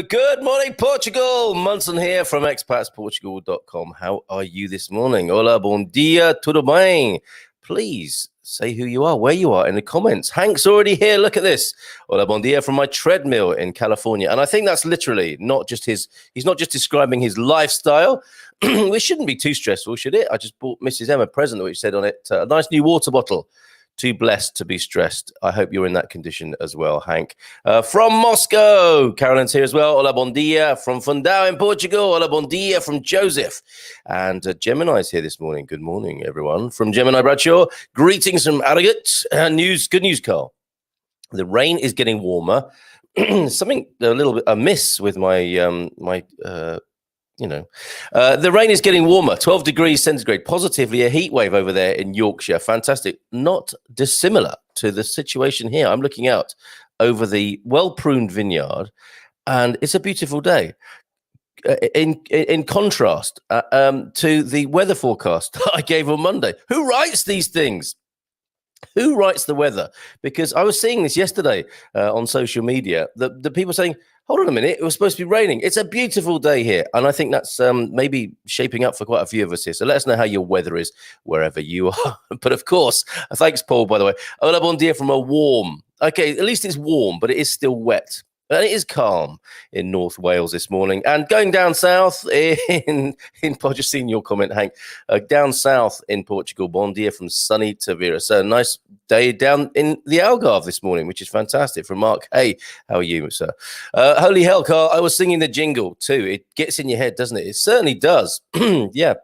Good morning, Portugal. Munson here from expatsportugal.com. How are you this morning? Hola, bom dia, tudo bem? Please say who you are, where you are in the comments. Hank's already here. Look at this. Hola, bom dia from my treadmill in California. And I think that's literally not just he's not just describing his lifestyle. We shouldn't be too stressful, should it? I just bought Mrs. M a present which said on it, a nice new water bottle. Too blessed to be stressed. I hope you're in that condition as well, Hank. From Moscow, Carolyn's here as well. Hola, bon dia. From Fundão in Portugal. Hola, bon dia. From Joseph. And Gemini's here this morning. Good morning, everyone. From Gemini Bradshaw, greetings from Aragot. Good news, Carl. The rain is getting warmer. Something a little bit amiss with my the rain is getting warmer, 12 degrees centigrade, positively a heat wave over there in Yorkshire. Fantastic. Not dissimilar to the situation here. I'm looking out over the well-pruned vineyard, and it's a beautiful day. In contrast to the weather forecast I gave on Monday. Who writes these things? Who writes the weather? Because I was seeing this yesterday on social media, the people saying, hold on a minute, it was supposed to be raining. It's a beautiful day here. And I think that's maybe shaping up for quite a few of us here. So let us know how your weather is wherever you are. But of course, thanks, Paul, by the way. Hola, bon dia from a warm. Okay, at least it's warm, but it is still wet. And it is calm in North Wales this morning. And going down south I've just seen your comment, Hank. Down south in Portugal, bon dia from sunny Tavira. So a nice day down in the Algarve this morning, which is fantastic. From Mark, hey, how are you, sir? Holy hell, Carl, I was singing the jingle too. It gets in your head, doesn't it? It certainly does. Yeah.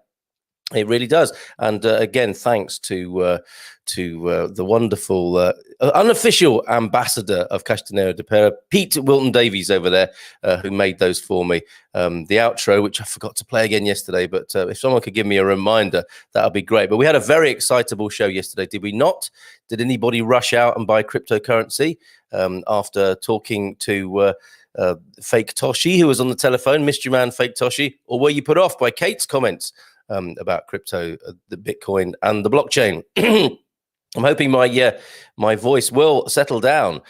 It really does. And again, thanks to the wonderful unofficial ambassador of Castanheira de Pera, Pete Wilton Davies over there, who made those for me. The outro, which I forgot to play again yesterday, but if someone could give me a reminder, that would be great. But we had a very excitable show yesterday, did we not? Did anybody rush out and buy cryptocurrency after talking to Fake Toshi, who was on the telephone, mystery man Fake Toshi? Or were you put off by Kate's comments about crypto, the Bitcoin and the blockchain? I'm hoping my voice will settle down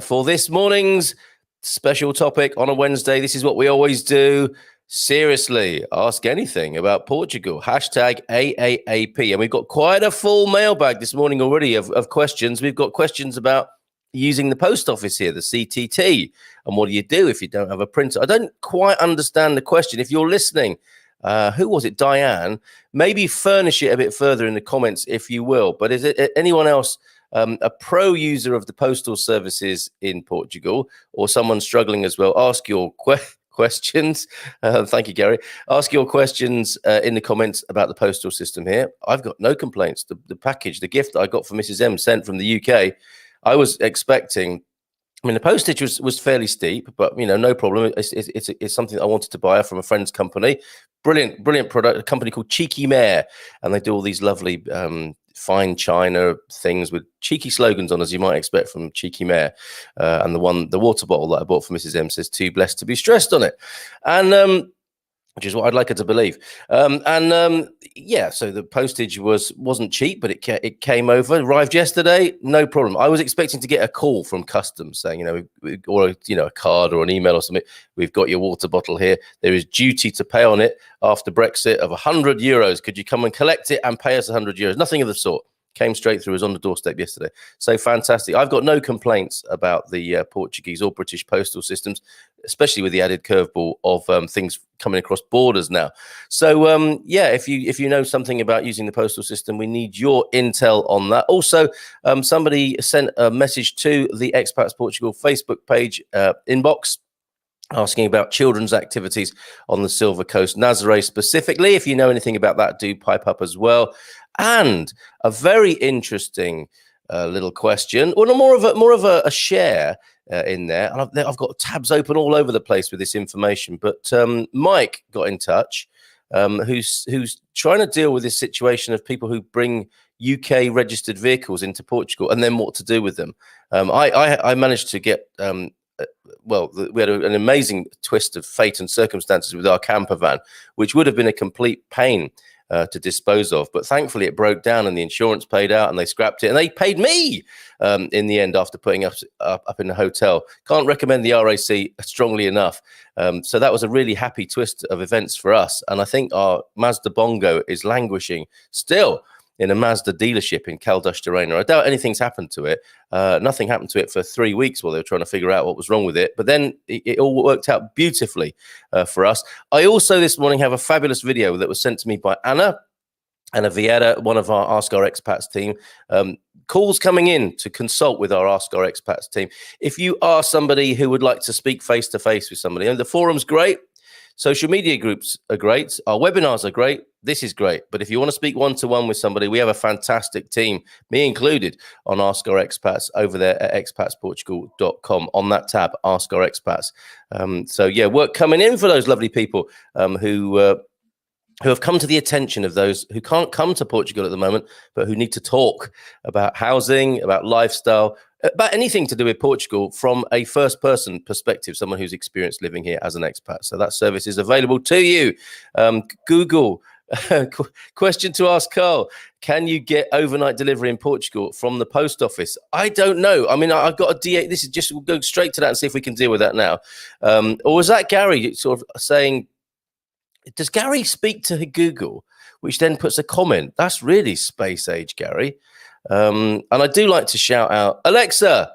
for this morning's special topic on a Wednesday. This is what we always do. Seriously, ask anything about Portugal. Hashtag AAAP. And we've got quite a full mailbag this morning already of questions. We've got questions about using the post office here, the CTT. And what do you do if you don't have a printer? I don't quite understand the question. If you're listening, who was it? Diane. Maybe furnish it a bit further in the comments, if you will. But is it anyone else a pro user of the postal services in Portugal, or someone struggling as well? Ask your questions. Thank you, Gary. Ask your questions in the comments about the postal system here. I've got no complaints. The package, the gift that I got for Mrs. M sent from the UK, I was expecting. I mean, the postage was fairly steep, but, no problem. It's something that I wanted to buy from a friend's company. Brilliant product, a company called Chime, and they do all these lovely fine china things with cheeky slogans on, as you might expect from Chime. And the water bottle that I bought for Mrs. M says, too blessed to be stressed on it. And which is what I'd like her to believe. Yeah, so the postage wasn't cheap, but it came over, arrived yesterday, no problem. I was expecting to get a call from customs saying, or a card or an email or something. We've got your water bottle here. There is duty to pay on it after Brexit of €100. Could you come and collect it and pay us €100? Nothing of the sort. came straight through, was on the doorstep yesterday. So fantastic. I've got no complaints about the Portuguese or British postal systems, especially with the added curveball of things coming across borders now. So yeah, if you know something about using the postal system, we need your intel on that. Also, somebody sent a message to the Expats Portugal Facebook page inbox, asking about children's activities on the Silver Coast, Nazaré specifically. If you know anything about that, do pipe up as well. And a very interesting little question, or more of a share in there. And I've got tabs open all over the place with this information. But Mike got in touch, who's trying to deal with this situation of people who bring UK registered vehicles into Portugal and then what to do with them. I managed to get well, we had an amazing twist of fate and circumstances with our camper van, which would have been a complete pain to dispose of. But thankfully it broke down and the insurance paid out and they scrapped it and they paid me in the end after putting us up in the hotel. Can't recommend the RAC strongly enough. So that was a really happy twist of events for us. And I think our Mazda Bongo is languishing still in a Mazda dealership in Caldas I doubt anything's happened to it. Nothing happened to it for 3 weeks while they were trying to figure out what was wrong with it. But then it all worked out beautifully for us. I also this morning have a fabulous video that was sent to me by Anna Vieira, one of our Ask Our Expats team. Calls coming in to consult with our Ask Our Expats team. If you are somebody who would like to speak face-to-face with somebody, and the forum's great, social media groups are great, our webinars are great, this is great. But if you want to speak one-to-one with somebody, we have a fantastic team, me included, on Ask Our Expats over there at expatsportugal.com. On that tab, Ask Our Expats. So yeah, work coming in for those lovely people who have come to the attention of those who can't come to Portugal at the moment, but who need to talk about housing, about lifestyle, about anything to do with Portugal from a first-person perspective, someone who's experienced living here as an expat. So that service is available to you. Google, question to ask Carl, can you get overnight delivery in Portugal from the post office? I don't know. I mean, I've got a D8. This is just, we'll go straight to that and see if we can deal with that now. Or was that Gary sort of saying, does Gary speak to Google, which then puts a comment? That's really space age, Gary. And I do like to shout out, Alexa,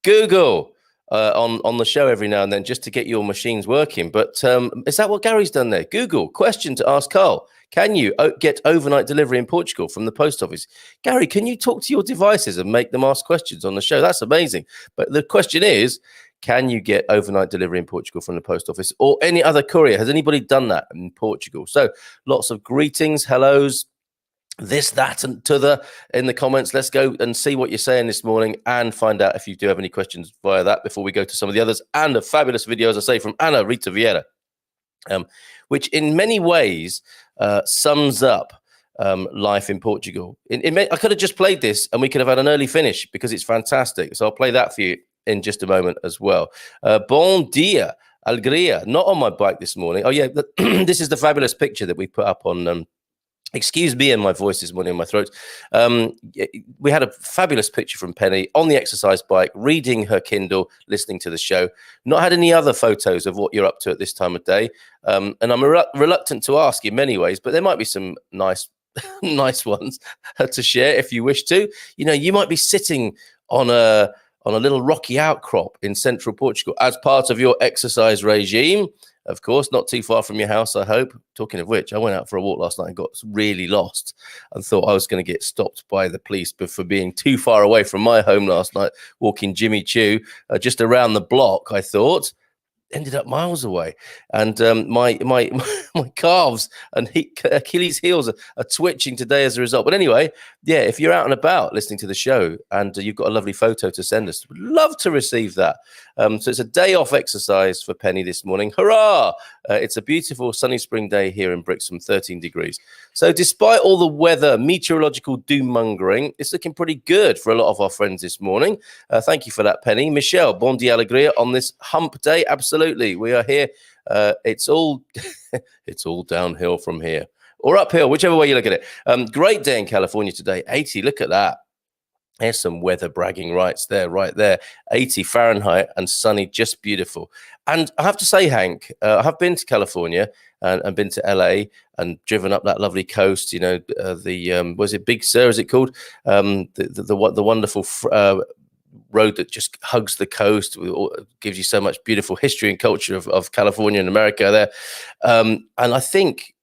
Google, on the show every now and then just to get your machines working. But is that what Gary's done there? Google, question to ask Carl. Can you get overnight delivery in Portugal from the post office? Gary, can you talk to your devices and make them ask questions on the show? That's amazing. But the question is, can you get overnight delivery in Portugal from the post office or any other courier? Has anybody done that in Portugal? So lots of greetings, hellos, this, that, and t'other in the comments. Let's go and see what you're saying this morning and find out if you do have any questions via that before we go to some of the others. And a fabulous video, as I say, from Ana Rita Vieira, which in many ways sums up life in Portugal. I could have just played this and we could have had an early finish because it's fantastic. So I'll play that for you in just a moment as well. Bon dia, alegria. Not on my bike this morning. Oh yeah, this is the fabulous picture that we put up on excuse me and my voice this morning in my throat. We had a fabulous picture from Penny on the exercise bike, reading her Kindle, listening to the show. Not had any other photos of what you're up to at this time of day. And I'm reluctant to ask in many ways, but there might be some nice ones to share if you wish to. You know, you might be sitting on a little rocky outcrop in central Portugal as part of your exercise regime. Of course, not too far from your house, I hope. Talking of which, I went out for a walk last night and got really lost and thought I was going to get stopped by the police for being too far away from my home last night, walking Jimmy Choo just around the block, I thought. Ended up miles away, and my calves and Achilles heels are twitching today as a result. But anyway, yeah, if you're out and about listening to the show and you've got a lovely photo to send us, we'd love to receive that. So it's a day off exercise for Penny this morning. Hurrah! It's a beautiful sunny spring day here in Brixham, 13 degrees. So despite all the weather, meteorological doom-mongering, it's looking pretty good for a lot of our friends this morning. Thank you for that, Penny. Michelle, bon dia alegria on this hump day. Absolutely. We are here. It's all it's all downhill from here. Or uphill, whichever way you look at it. Great day in California today. 80, look at that. There's some weather bragging rights there, right there. 80 Fahrenheit and sunny, just beautiful. And I have to say, Hank, I have been to California and been to LA and driven up that lovely coast. You know, was it Big Sur? Is it called the wonderful road that just hugs the coast, gives you so much beautiful history and culture of California and America there. And I think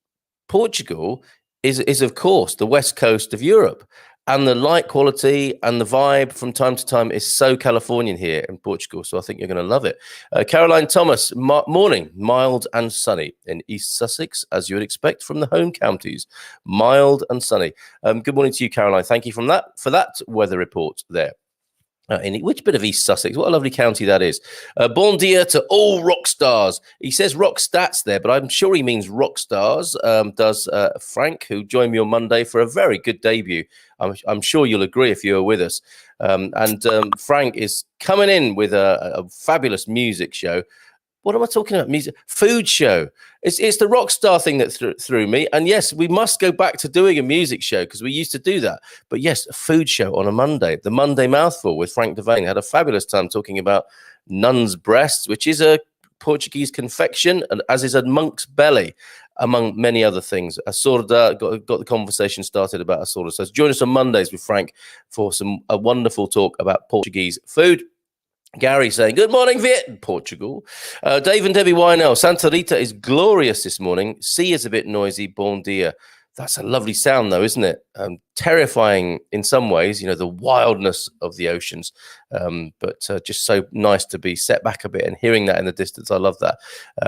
Portugal is of course the west coast of Europe, and the light quality and the vibe from time to time is so Californian here in Portugal. So I think you're going to love it. Caroline Thomas, morning, mild and sunny in East Sussex, as you would expect from the home counties. Mild and sunny. Good morning to you, Caroline. Thank you for that weather report there. In which bit of East Sussex? What a lovely county that is. Bon dia to all rock stars. He says rock stats there, but I'm sure he means rock stars. Does Frank, who joined me on Monday for a very good debut. I'm sure you'll agree if you were with us. Frank is coming in with a fabulous music show. What am I talking about? Music, food show. It's the rock star thing that threw me. And yes, we must go back to doing a music show because we used to do that. But yes, a food show on a Monday. The Monday Mouthful with Frank Devane. Had a fabulous time talking about nun's breasts, which is a Portuguese confection, and as is a monk's belly, among many other things. Assorda got the conversation started about Assorda. So join us on Mondays with Frank for a wonderful talk about Portuguese food. Gary saying, good morning, Viet, Portugal. Dave and Debbie Wynell, Santa Rita is glorious this morning. Sea is a bit noisy, bon dia. That's a lovely sound, though, isn't it? Terrifying in some ways, you know, the wildness of the oceans, but just so nice to be set back a bit and hearing that in the distance. I love that.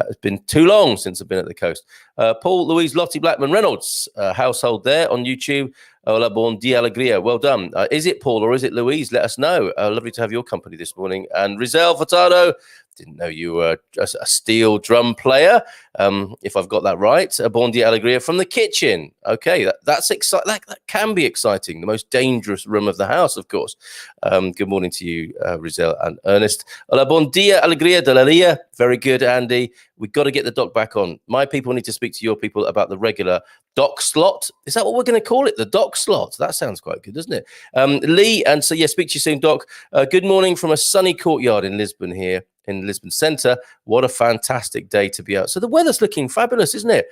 It's been too long since I've been at the coast. Paul, Louise, Lottie Blackman Reynolds, household there on YouTube. Hola, bon dia, alegria. Well done. Is it Paul or is it Louise? Let us know. Lovely to have your company this morning. And Rizal Furtado, didn't know you were a steel drum player. If I've got that right, a bon dia, alegria from the kitchen. Okay, that's exciting. That can be exciting. The most dangerous room of the house, of course. Good morning to you, Rizal and Ernest. Hola, bon dia, alegria de la Lia. Very good, Andy. We've got to get the doc back on. My people need to speak to your people about the regular doc slot. Is that what we're going to call it? The doc slot. That sounds quite good, doesn't it? Lee, and so, yeah, speak to you soon, Doc. Good morning from a sunny courtyard in Lisbon here, in Lisbon Centre. What a fantastic day to be out. So the weather's looking fabulous, isn't it?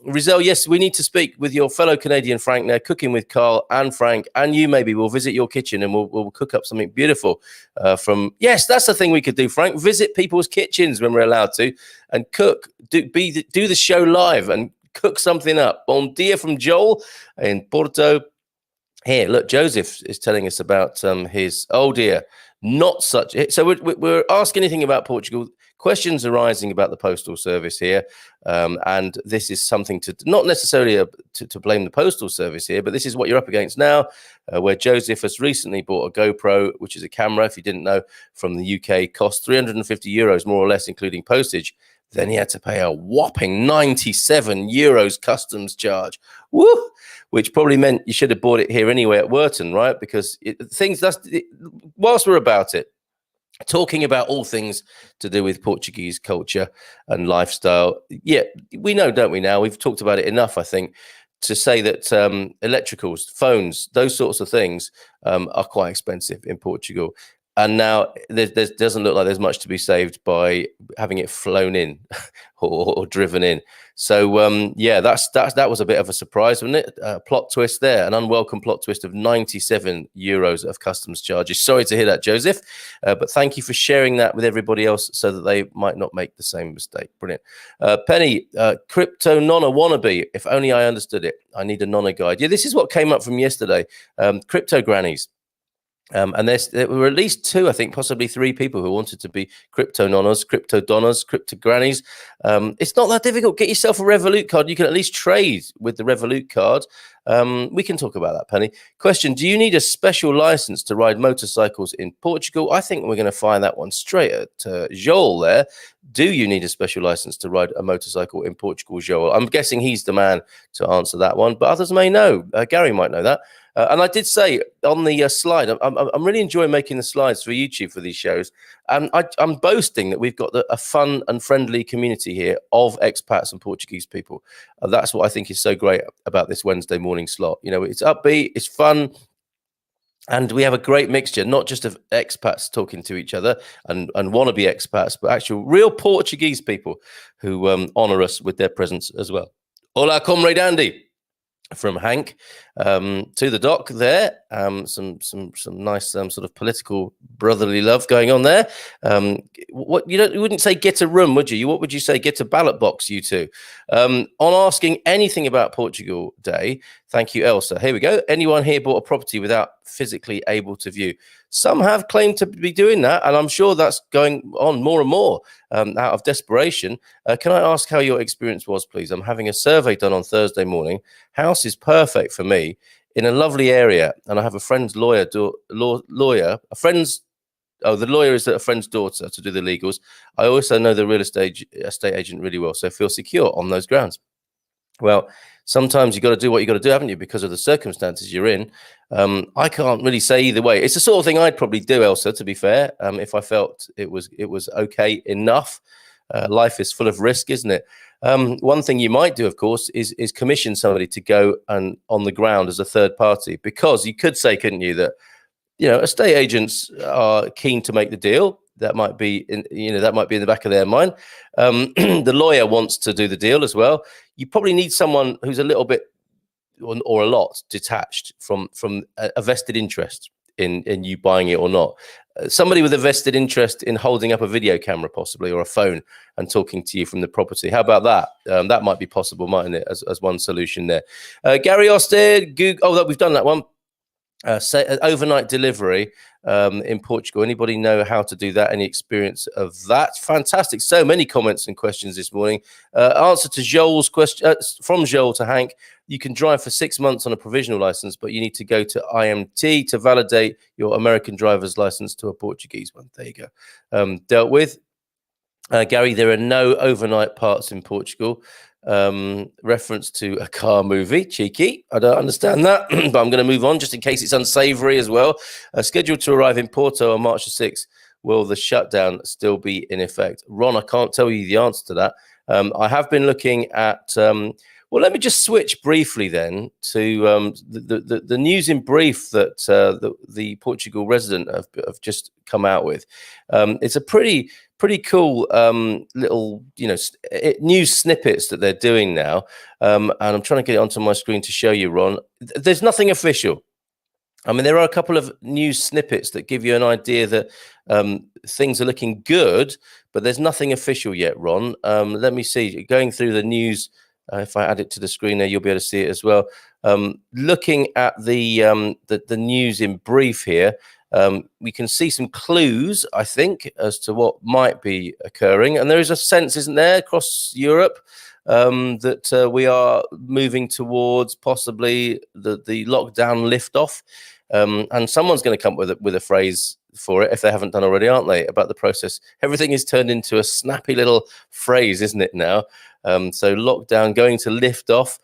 Rizal, yes, we need to speak with your fellow Canadian Frank there, cooking with Carl and Frank, and you maybe. We'll visit your kitchen and we'll cook up something beautiful yes, that's the thing we could do, Frank. Visit people's kitchens when we're allowed to and cook, do the show live and cook something up. Bon dia from Joel in Porto. Here, look, Joseph is telling us about his, oh dear, not such. So we're asking anything about Portugal. Questions arising about the postal service here. And this is something to, not necessarily to blame the postal service here, but this is what you're up against now, where Joseph has recently bought a GoPro, which is a camera, if you didn't know, from the UK, cost 350 euros, more or less, including postage. Then he had to pay a whopping 97 euros customs charge. Woo! Which probably meant you should have bought it here anyway at Wharton, right? Because whilst we're about it, talking about all things to do with Portuguese culture and lifestyle. Yeah, we know, don't we now? We've talked about it enough, I think, to say that electricals, phones, those sorts of things are quite expensive in Portugal. And now there doesn't look like there's much to be saved by having it flown in or driven in. So, yeah, that was a bit of a surprise, wasn't it? Plot twist there, an unwelcome plot twist of 97 euros of customs charges. Sorry to hear that, Joseph, but thank you for sharing that with everybody else so that they might not make the same mistake. Brilliant. Penny, crypto nonna wannabe. If only I understood it. I need a nonna guide. Yeah, this is what came up from yesterday. Crypto grannies. And there were at least two, I think, possibly three people who wanted to be crypto nonnas, crypto donnas, crypto grannies. It's not that difficult. Get yourself a Revolut card. You can at least trade with the Revolut card. We can talk about that, Penny. Question, do you need a special license to ride motorcycles in Portugal? I think we're going to find that one straight at Joel there. Do you need a special license to ride a motorcycle in Portugal, Joel? I'm guessing he's the man to answer that one, but others may know. Gary might know that. And I did say on the slide, I'm really enjoying making the slides for YouTube for these shows. And I'm boasting that we've got a fun and friendly community here of expats and Portuguese people. That's what I think is so great about this Wednesday morning slot. You know, it's upbeat, it's fun. And we have a great mixture, not just of expats talking to each other and wannabe expats, but actual real Portuguese people who honour us with their presence as well. Hola, comrade Andy. From Hank to the doc there. Some nice sort of political brotherly love going on there. What you wouldn't say get a room, would you? What would you say? Get a ballot box, you two. On asking anything about Portugal Day, thank you, Elsa. Here we go. Anyone here bought a property without physically able to view? Some have claimed to be doing that, and I'm sure that's going on more and more out of desperation. Can I ask how your experience was, please? I'm having a survey done on Thursday morning. House is perfect for me in a lovely area, and I have a friend's the lawyer is a friend's daughter to do the legals. I also know the real estate agent really well, so feel secure on those grounds. Well, sometimes you've got to do what you've got to do, haven't you, because of the circumstances you're in. I can't really say either way. It's the sort of thing I'd probably do, Elsa, to be fair, if I felt it was okay enough. Life is full of risk, isn't it? One thing you might do, of course, is commission somebody to go and on the ground as a third party, because you could say, couldn't you, that estate agents are keen to make the deal. That might be in the back of their mind. The lawyer wants to do the deal as well. You probably need someone who's a little bit or a lot detached from a vested interest in you buying it or not. Somebody with a vested interest in holding up a video camera, possibly, or a phone and talking to you from the property. How about that? That might be possible, mightn't it, as one solution there. Gary Austin, we've done that one. Overnight delivery in Portugal. Anybody know how to do that? Any experience of that? Fantastic. So many comments and questions this morning. Answer to Joel's question, from Joel to Hank. You can drive for 6 months on a provisional license, but you need to go to IMT to validate your American driver's license to a Portuguese one. There you go. Dealt with. Gary, there are no overnight parts in Portugal. Reference to a car movie. Cheeky. I don't understand that, but I'm going to move on just in case it's unsavory as well. Scheduled to arrive in Porto on March the 6th. Will the shutdown still be in effect? Ron, I can't tell you the answer to that. I have been looking at... well, let me just switch briefly then to the news in brief that the Portugal resident have just come out with. It's a pretty cool little news snippets that they're doing now, and I'm trying to get it onto my screen to show you, Ron. There's nothing official. I mean, there are a couple of news snippets that give you an idea that things are looking good, but there's nothing official yet, Ron. Let me see. Going through the news, if I add it to the screen there, you'll be able to see it as well. Looking at the news in brief here, we can see some clues, I think, as to what might be occurring. And there is a sense, isn't there, across Europe that we are moving towards possibly the lockdown lift-off. And someone's going to come up with a phrase for it, if they haven't done already, aren't they, about the process. Everything is turned into a snappy little phrase, isn't it now? So lockdown going to lift off,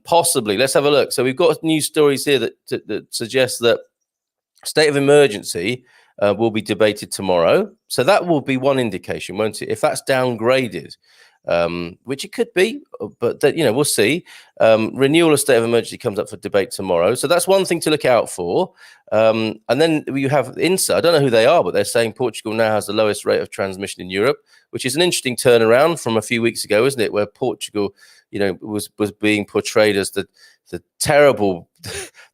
possibly. Let's have a look. So we've got news stories here that suggest that state of emergency will be debated tomorrow. So that will be one indication, won't it? If that's downgraded, which it could be, but we'll see. Renewal of state of emergency comes up for debate tomorrow. So that's one thing to look out for. And then you have INSA. I don't know who they are, but they're saying Portugal now has the lowest rate of transmission in Europe, which is an interesting turnaround from a few weeks ago, isn't it? Where Portugal, was being portrayed as the terrible,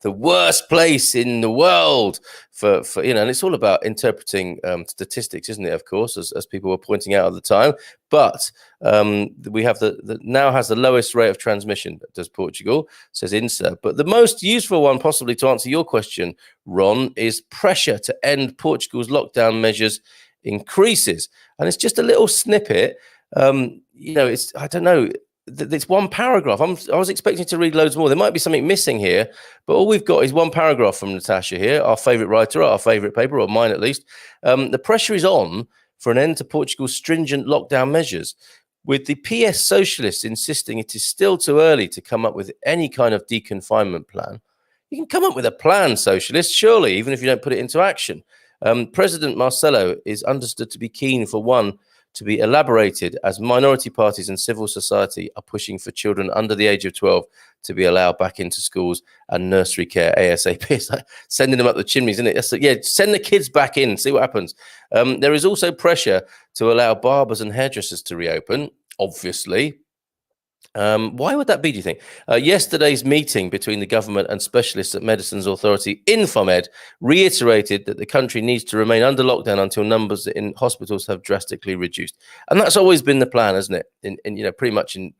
the worst place in the world for and it's all about interpreting statistics, isn't it? Of course, as people were pointing out at the time. But we have the now has the lowest rate of transmission, does Portugal, says INSA. But the most useful one, possibly to answer your question, Ron, is pressure to end Portugal's lockdown measures increases. And it's just a little snippet. It's, I don't know, it's one paragraph. I was expecting to read loads more. There might be something missing here, but all we've got is one paragraph from Natasha here, our favourite writer, our favourite paper, or mine at least. The pressure is on for an end to Portugal's stringent lockdown measures, with the PS Socialists insisting it is still too early to come up with any kind of deconfinement plan. You can come up with a plan, Socialists, surely, even if you don't put it into action. President Marcelo is understood to be keen for one to be elaborated as minority parties and civil society are pushing for children under the age of 12 to be allowed back into schools and nursery care ASAP. It's like sending them up the chimneys, isn't it? Yeah, send the kids back in, see what happens. There is also pressure to allow barbers and hairdressers to reopen, obviously. Why would that be, do you think? Yesterday's meeting between the government and specialists at Medicines Authority, Infomed, reiterated that the country needs to remain under lockdown until numbers in hospitals have drastically reduced. And that's always been the plan, hasn't it? In pretty much in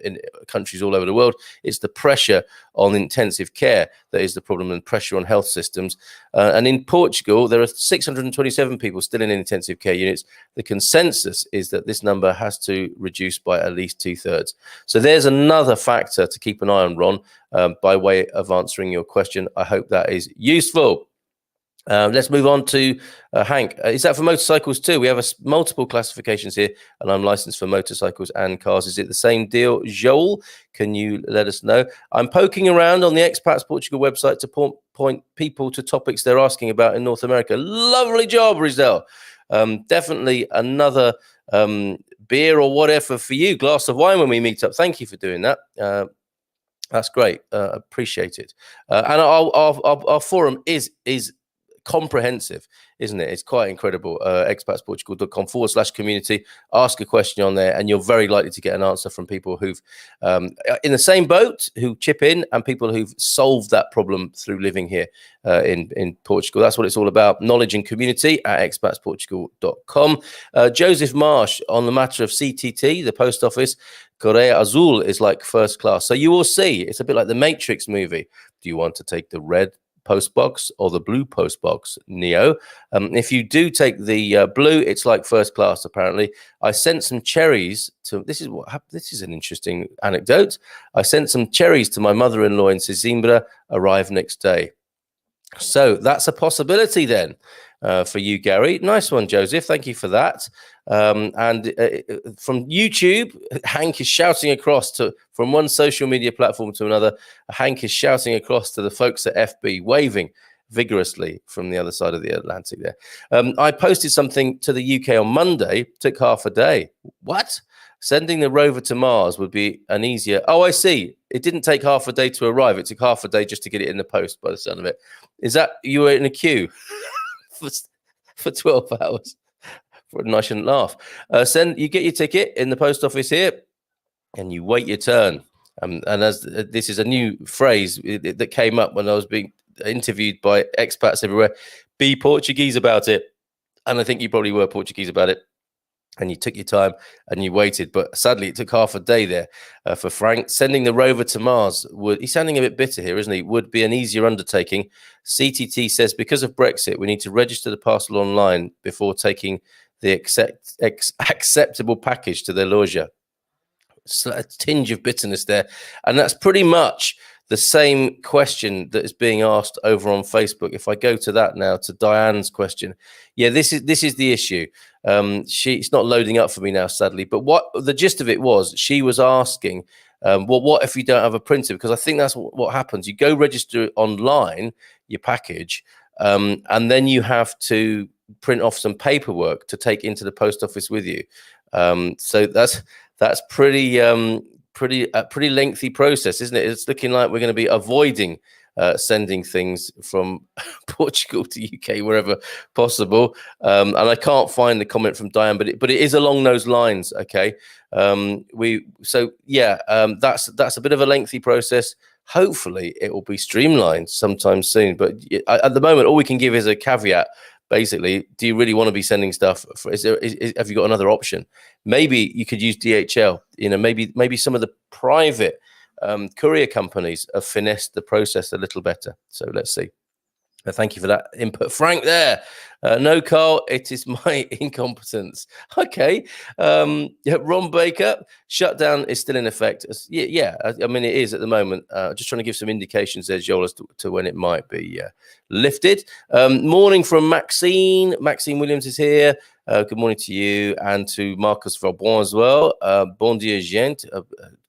countries all over the world, it's the pressure on intensive care that is the problem, and pressure on health systems. And in Portugal, there are 627 people still in intensive care units. The consensus is that this number has to reduce by at least 2/3. So there's another factor to keep an eye on, Ron, by way of answering your question. I hope that is useful. Let's move on to Hank. Is that for motorcycles too? We have multiple classifications here, and I'm licensed for motorcycles and cars. Is it the same deal, Joel? Can you let us know? I'm poking around on the Expats Portugal website to point people to topics they're asking about in North America. Lovely job, Rizel. Definitely another beer or whatever for you, glass of wine when we meet up. Thank you for doing that. That's great. Appreciate it. And our forum is comprehensive, isn't it? It's quite incredible. expatsportugal.com/community. Ask a question on there, and you're very likely to get an answer from people who've in the same boat, who chip in, and people who've solved that problem through living here in Portugal. That's what it's all about. Knowledge and community at expatsportugal.com. Joseph Marsh on the matter of CTT, the post office. Correia Azul is like first class. So you will see, it's a bit like the Matrix movie. Do you want to take the red post box or the blue post box, Neo? If you do take the blue, it's like first class. Apparently, I sent some cherries to. This is an interesting anecdote. I sent some cherries to my mother-in-law in Sesimbra. Arrived next day. So that's a possibility then for you, Gary. Nice one, Joseph. Thank you for that. And from YouTube, Hank is shouting across from one social media platform to another. Hank is shouting across to the folks at FB, waving vigorously from the other side of the Atlantic there. I posted something to the UK on Monday. Took half a day. What? Sending the rover to Mars would be an easier... Oh, I see. It didn't take half a day to arrive. It took half a day just to get it in the post, by the sound of it. Is that you were in a queue for 12 hours? And I shouldn't laugh. You get your ticket in the post office here, and you wait your turn. And as this is a new phrase that came up when I was being interviewed by expats everywhere, be Portuguese about it. And I think you probably were Portuguese about it. And you took your time and you waited. But sadly, it took half a day there for Frank. Sending the rover to Mars he's sounding a bit bitter here, isn't he? Would be an easier undertaking. CTT says because of Brexit, we need to register the parcel online before taking the acceptable package to their loja. So a tinge of bitterness there. And that's pretty much the same question that is being asked over on Facebook. If I go to that now, to Diane's question, yeah, this is the issue. It's not loading up for me now, sadly. But what the gist of it was, she was asking, well, what if you don't have a printer? Because I think that's what happens. You go register online your package, and then you have to print off some paperwork to take into the post office with you. So that's pretty lengthy process, isn't it? It's looking like we're going to be avoiding sending things from Portugal to UK wherever possible. And I can't find the comment from Diane, but it is along those lines. Okay, that's a bit of a lengthy process. Hopefully, it will be streamlined sometime soon. But at the moment, all we can give is a caveat. Basically, do you really want to be sending stuff? Have you got another option? Maybe you could use DHL. You know, maybe some of the private courier companies have finessed the process a little better. So let's see. Thank you for that input, Frank. There, no, Carl, it is my incompetence. Okay, Ron Baker, shutdown is still in effect. I mean it is at the moment. Just trying to give some indications there, Joel, as to when it might be lifted. Morning from Maxine. Maxine Williams is here. Good morning to you and to Marcus Valbon as well. Bon dia, gente.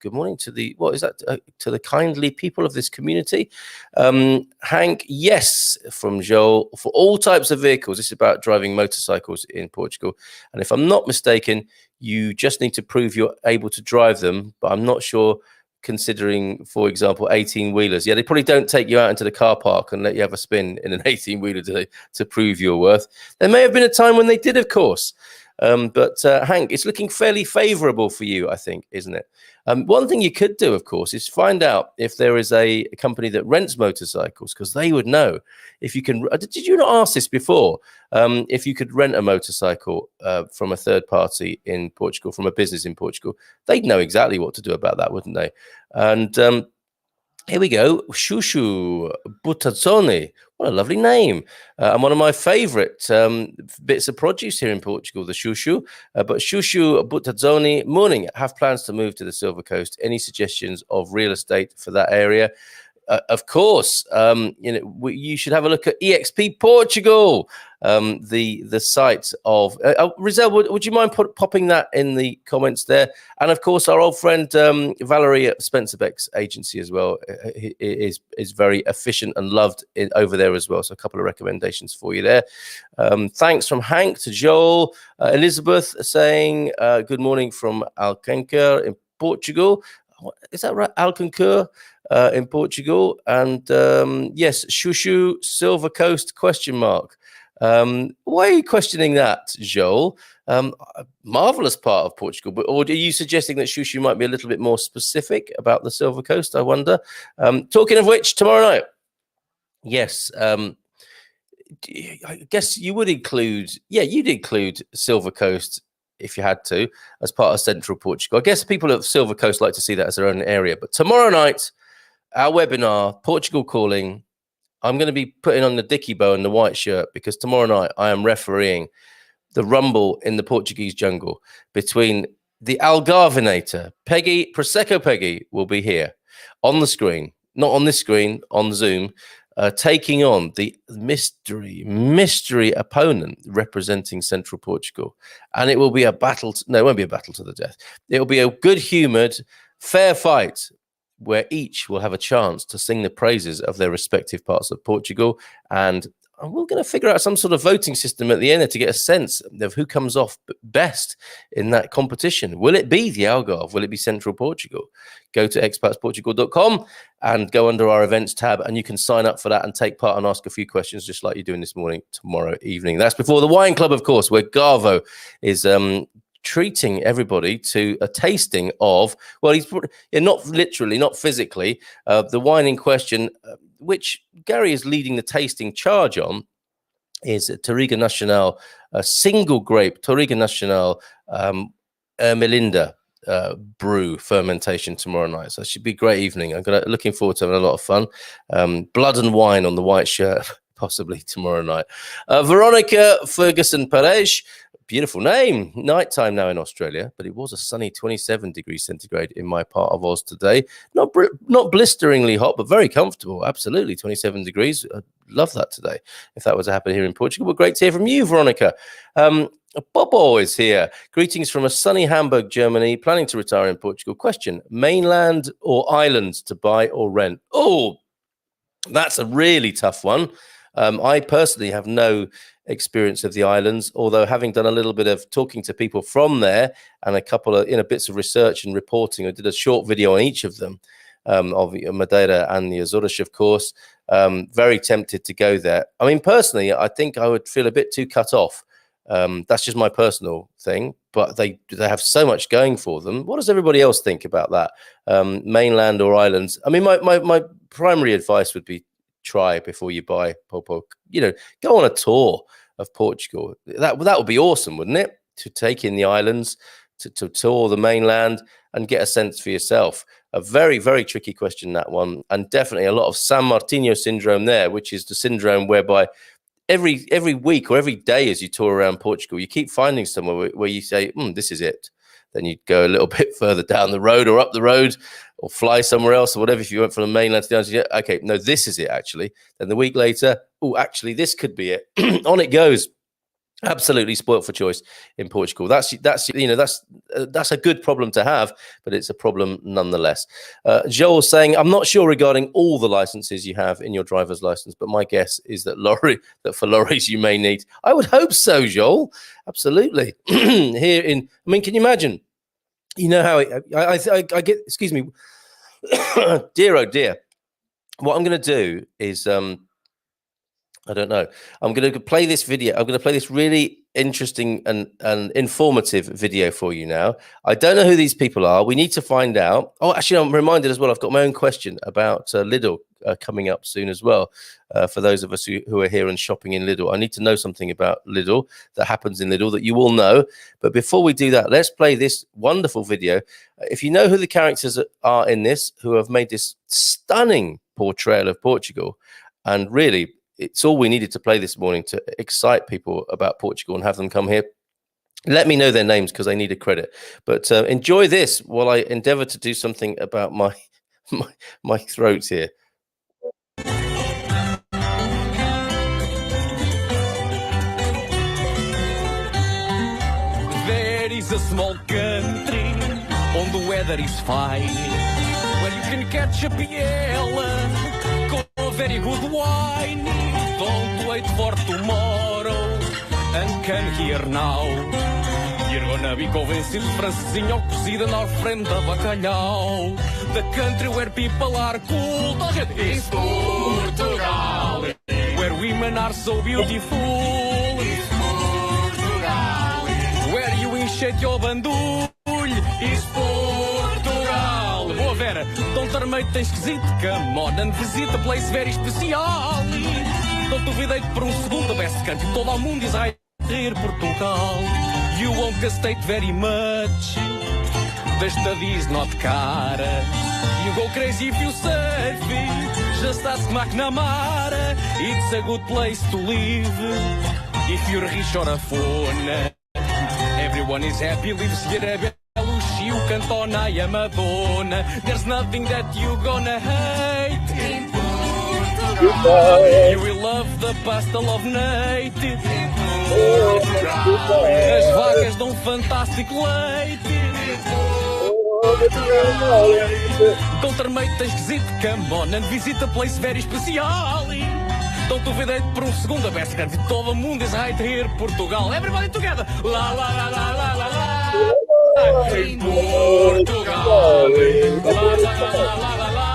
Good morning to to the kindly people of this community. Hank, yes, from Joel, for all types of vehicles. This is about driving motorcycles in Portugal. And if I'm not mistaken, you just need to prove you're able to drive them. But I'm not sure, considering, for example, 18-wheelers. Yeah, they probably don't take you out into the car park and let you have a spin in an 18-wheeler to prove your worth. There may have been a time when they did, of course. But Hank, it's looking fairly favourable for you, I think, isn't it? One thing you could do, of course, is find out if there is a company that rents motorcycles, because they would know if you can. Did you not ask this before? If you could rent a motorcycle from a third party in Portugal, from a business in Portugal, they'd know exactly what to do about that, wouldn't they? And here we go. Shushu Butazzoni. What a lovely name. And one of my favourite bits of produce here in Portugal, the shushu. But Shushu Butazzoni, morning. Have plans to move to the Silver Coast. Any suggestions of real estate for that area? Of course, you should have a look at EXP Portugal, the site of Rizal. Would you mind popping that in the comments there? And of course, our old friend Valerie at Spencer Beck's agency as well is very efficient and loved over there as well. So a couple of recommendations for you there. Thanks from Hank to Joel. Elizabeth saying good morning from Alcancar in Portugal. Is that right? Alcancar in Portugal. And yes, Shushu, Silver Coast, ? Why are you questioning that, Joel? Marvelous part of Portugal. Or are you suggesting that Shushu might be a little bit more specific about the Silver Coast, I wonder? Talking of which, tomorrow night, yes, I guess you would include, you'd include Silver Coast if you had to, as part of Central Portugal. I guess people of Silver Coast like to see that as their own area. But tomorrow night, our webinar, Portugal Calling, I'm going to be putting on the dicky bow and the white shirt, because tomorrow night I am refereeing the rumble in the Portuguese jungle between the Algarvenator. Prosecco Peggy will be here on the screen, not on this screen, on Zoom, taking on the mystery opponent representing Central Portugal. And it will be a battle. No, it won't be a battle to the death. It will be a good-humoured, fair fight where each will have a chance to sing the praises of their respective parts of Portugal. And we're going to figure out some sort of voting system at the end to get a sense of who comes off best in that competition. Will it be the Algarve? Will it be Central Portugal? Go to expatsportugal.com and go under our events tab, and you can sign up for that and take part and ask a few questions, just like you're doing this morning, tomorrow evening. That's before the Wine Club, of course, where Garvo is treating everybody to a tasting of, well, he's not literally, not physically, the wine in question, which Gary is leading the tasting charge on, is Touriga Nacional, a single grape Touriga Nacional Melinda brew fermentation tomorrow night. So it should be a great evening. I'm looking forward to having a lot of fun. Blood and wine on the white shirt, possibly tomorrow night. Veronica Ferguson Perez, beautiful name. Nighttime now in Australia, but it was a sunny 27 degrees centigrade in my part of Oz today. Not blisteringly hot, but very comfortable. Absolutely, 27 degrees. I'd love that today if that was to happen here in Portugal. But great to hear from you, Veronica. Bobo is here. Greetings from a sunny Hamburg, Germany. Planning to retire in Portugal. Question: mainland or islands to buy or rent? Oh, that's a really tough one. I personally have no experience of the islands, although having done a little bit of talking to people from there and a couple of bits of research and reporting, I did a short video on each of them, of Madeira and the Azores, of course. Very tempted to go there. I mean, personally, I think I would feel a bit too cut off. That's just my personal thing, but they have so much going for them. What does everybody else think about that? Mainland or islands? I mean, my primary advice would be try before you buy, Popo. Go on a tour of Portugal. That would be awesome, wouldn't it? To take in the islands, to tour the mainland and get a sense for yourself. A very, very tricky question, that one, and definitely a lot of San Martino syndrome there, which is the syndrome whereby every week or every day as you tour around Portugal, you keep finding somewhere where you say, this is it. Then you go a little bit further down the road or up the road or fly somewhere else or whatever. If you went from the mainland to the islands, okay, no, this is it actually. Then the week later, actually, this could be it. On it goes. Absolutely spoilt for choice in Portugal. That's that's a good problem to have, but it's a problem nonetheless. Joel saying, I'm not sure regarding all the licenses you have in your driver's license, but my guess is that for lorries you may need. I would hope so, Joel. Absolutely. Can you imagine? You know how I get. Excuse me, dear oh dear. What I'm going to do is I don't know. I'm going to play this video. I'm going to play this really interesting and informative video for you now. I don't know who these people are. We need to find out. Oh, actually, I'm reminded as well. I've got my own question about Lidl coming up soon as well. For those of us who are here and shopping in Lidl, I need to know something about Lidl that happens in Lidl that you will know. But before we do that, let's play this wonderful video. If you know who the characters are in this, who have made this stunning portrayal of Portugal, and really, it's all we needed to play this morning to excite people about Portugal and have them come here. Let me know their names because I need a credit. But enjoy this while I endeavour to do something about my throat here. There is a small country on the weather is fine, where you can catch a piela con very good wine. Don't wait for tomorrow and come here now. You're gonna be convinced francesinha ou cozida na ofrenda bacalhau. The country where people are cool is Portugal, where women are so beautiful is Portugal, where you enchete your bandulho is Portugal. Boa Vera, don't armate tão esquisito, come on and visit a place very special. Não duvidei por segundo, the best country, todo o mundo diz ai, rir Portugal. You won't gastate very much, the study is not cara. You go crazy if you surf, just ask McNamara. It's a good place to live, if you're rich or a phone. Everyone is happy, lives here. Lucio, Cantona e a Madonna. There's nothing that you gonna hate in Portugal. You will love the pastel of Nate in Portugal. As vacas dão fantástico leite in Portugal. Don't armate tão esquisito, come on and visit a place very special. Don't duvidate por segundo, a best country, todo mundo is right here, Portugal. Everybody together. La la la la la la la. In Portugal. La la la la la la.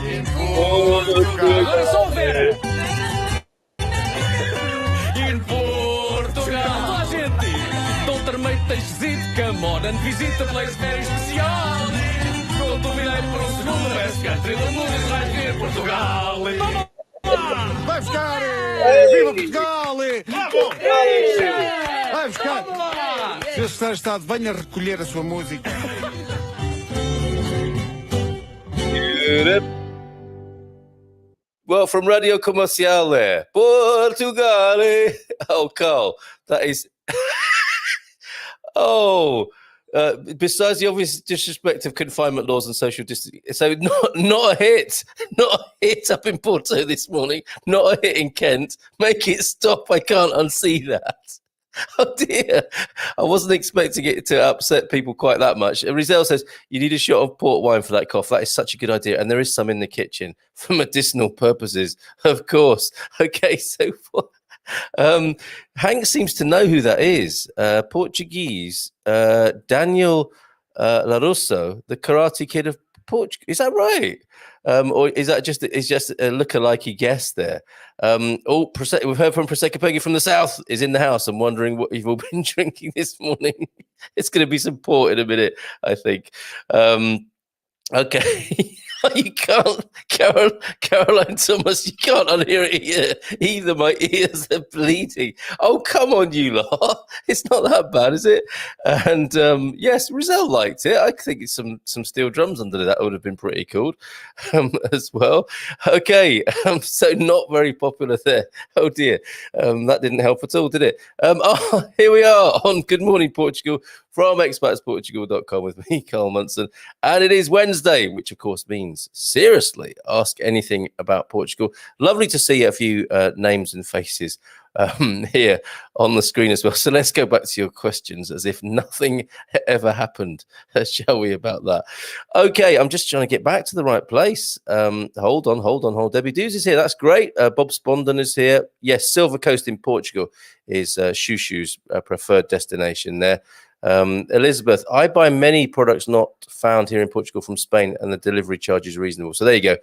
In Portugal. Agora só ver. In Portugal. Toda a gente. Don't armate tão esquisito, come on and visit a place very special. Don't duvidate por segundo, a best country, todo mundo is right here, Portugal. Vai buscar! Viva Portugal! Vai buscar! Se o Sr. Estado venha recolher a sua música. Well, from Radio Comercial there, Portugal. Oh, Carl, that is... besides the obvious disrespect of confinement laws and social distancing, so not a hit up in Porto this morning, not a hit in Kent. Make it stop! I can't unsee that. Oh dear, I wasn't expecting it to upset people quite that much. Rizal says you need a shot of port wine for that cough. That is such a good idea, and there is some in the kitchen for medicinal purposes, of course. Okay, so. Hank seems to know who that is. Portuguese. Daniel LaRusso, the Karate Kid of Portugal. Is that right? Or is that just a lookalike guess there? We've heard from Prosecco Peggy from the south is in the house. I'm wondering what you've all been drinking this morning. It's going to be some port in a minute, I think. Okay. You can't, Caroline Thomas, you can't unhear it either. My ears are bleeding. Oh, come on, you lot. It's not that bad, is it? And yes, Rizal liked it. I think it's some steel drums under that would have been pretty cool as well. Okay, so not very popular there. Oh, dear. That didn't help at all, did it? Here we are on Good Morning Portugal from expatsportugal.com with me, Carl Munson. And it is Wednesday, which of course means Queens. Seriously, ask anything about Portugal. Lovely to see a few names and faces here on the screen as well. So let's go back to your questions as if nothing ever happened, shall we, about that? Okay, I'm just trying to get back to the right place. Hold on. Debbie Dews is here. That's great. Bob Spondon is here. Yes, Silver Coast in Portugal is Shushu's preferred destination there. Elizabeth, I buy many products not found here in Portugal from Spain, and the delivery charge is reasonable. So there you go.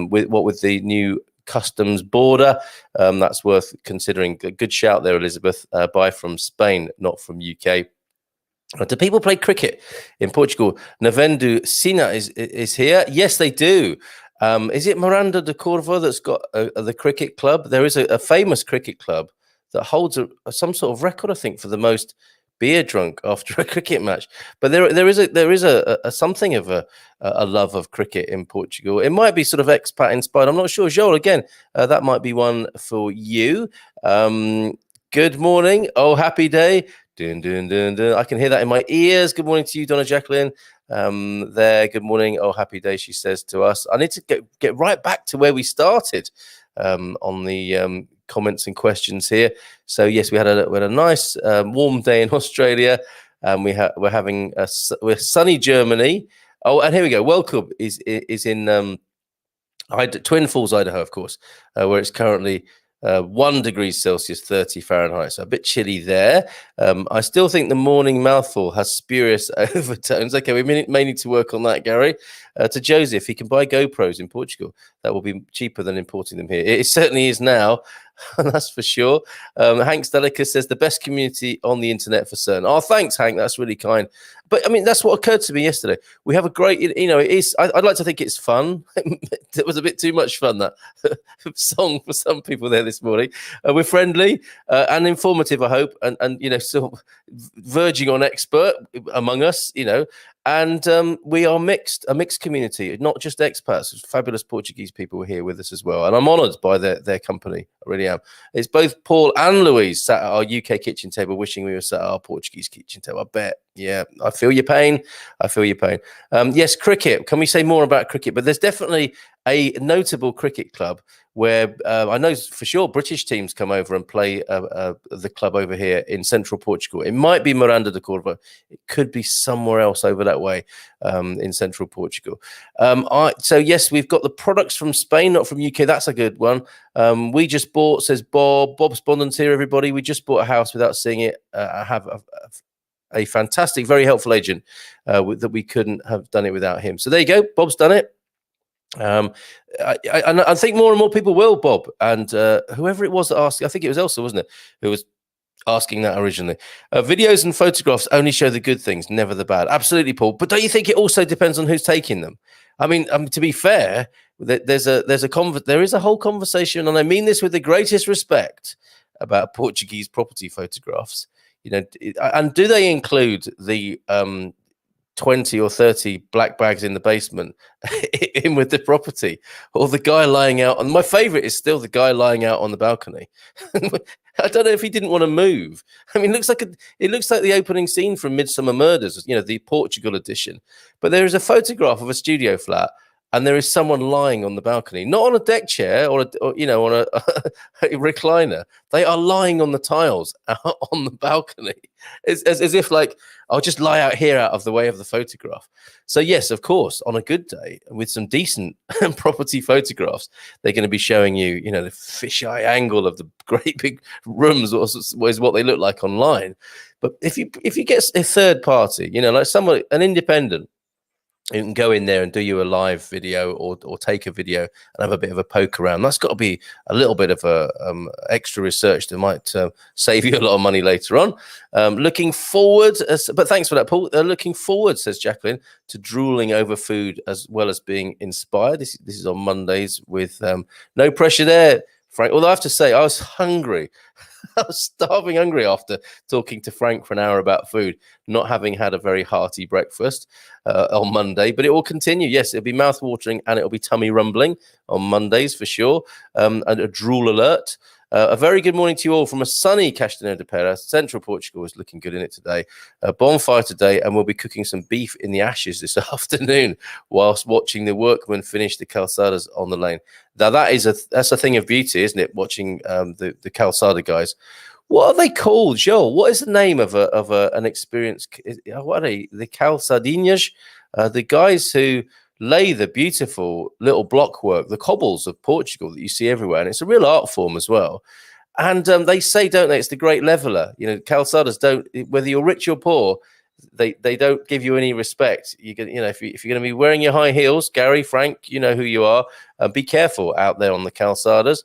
With the new customs border, that's worth considering. A good shout there, Elizabeth. Buy from Spain, not from UK. Do people play cricket in Portugal? Navendu Sina is here. Yes, they do. Is it Miranda de Corvo that's got the cricket club? There is a famous cricket club that holds some sort of record, I think, for the most beer drunk after a cricket match. But there is a something of a love of cricket in Portugal. It might be sort of expat inspired. I'm not sure. Joel, again, that might be one for you. Good morning. Oh, happy day. Dun, dun, dun, dun. I can hear that in my ears. Good morning to you, Donna Jacqueline. There. Good morning. Oh, happy day, she says to us. I need to get right back to where we started on the comments and questions here. So yes, we had a nice warm day in Australia, and we're having we're sunny Germany. Oh, and here we go. Welcome is in Twin Falls, Idaho, of course, where it's currently 1 degree Celsius, 30 Fahrenheit. So a bit chilly there. I still think the morning mouthful has spurious overtones. Okay, we may need to work on that, Gary. To Joseph, he can buy GoPros in Portugal. That will be cheaper than importing them here. It certainly is now. That's for sure. Hank Stelica says the best community on the internet for certain. Oh, thanks, Hank. That's really kind. But I mean, that's what occurred to me yesterday. We have a great, it is. I'd like to think it's fun. It was a bit too much fun, that song for some people there this morning. We're friendly and informative, I hope, and sort of verging on expert among us, and we are a mixed community, not just expats. There's fabulous Portuguese people here with us as well, and I'm honoured by their company. I really am. It's both Paul and Louise sat at our UK kitchen table, wishing we were sat at our Portuguese kitchen table. I bet. Yeah, I feel your pain. Yes, cricket. Can we say more about cricket? But there's definitely a notable cricket club where I know for sure British teams come over and play the club over here in central Portugal. It might be Miranda de Corvo. It could be somewhere else over that way in central Portugal. So yes, we've got the products from Spain, not from UK. That's a good one. We just bought, says Bob Spondon's here, everybody. We just bought a house without seeing it. I have a fantastic, very helpful agent that we couldn't have done it without him. So there you go. Bob's done it. I think more and more people will, Bob, and whoever it was that asked, I think it was Elsa, wasn't it, who was asking that originally. Videos and photographs only show the good things, never the bad. Absolutely, Paul. But don't you think it also depends on who's taking them? I mean, to be fair, there is a whole conversation, and I mean this with the greatest respect, about Portuguese property photographs. And do they include the 20 or 30 black bags in the basement in with the property, or the guy lying out? And my favorite is still the guy lying out on the balcony. I don't know if he didn't want to move. I mean, it looks like the opening scene from Midsummer Murders, the Portugal edition. But there is a photograph of a studio flat, and there is someone lying on the balcony, not on a deck chair or on a recliner. They are lying on the tiles on the balcony, as if like, I'll just lie out here out of the way of the photograph. So yes, of course, on a good day with some decent property photographs, they're going to be showing you, the fisheye angle of the great big rooms, or is what they look like online. But if you get a third party, like someone, an independent, you can go in there and do you a live video or take a video and have a bit of a poke around. That's got to be a little bit of a extra research that might save you a lot of money later on. Looking forward, but thanks for that, Paul. Looking forward, says Jacqueline, to drooling over food as well as being inspired. This is on Mondays with no pressure there, Frank. Although I have to say, I was hungry. I was starving hungry after talking to Frank for an hour about food, not having had a very hearty breakfast on Monday. But it will continue. Yes, it'll be mouth-watering and it'll be tummy rumbling on Mondays for sure. And a drool alert. A very good morning to you all from a sunny Castanheira de Pera. Central Portugal is looking good in it today. A bonfire today, and we'll be cooking some beef in the ashes this afternoon whilst watching the workmen finish the calçadas on the lane. Now that's a thing of beauty, isn't it? Watching the calçada guys. What are they called, Joel? What is the name of an experienced? What are they? The calçadinhas, the guys who lay the beautiful little block work, the cobbles of Portugal that you see everywhere, and it's a real art form as well. And they say, don't they? It's the great leveler. You know, calçadas don't. Whether you're rich or poor, they don't give you any respect. If you're going to be wearing your high heels, Gary, Frank, you know who you are. Be careful out there on the calçadas.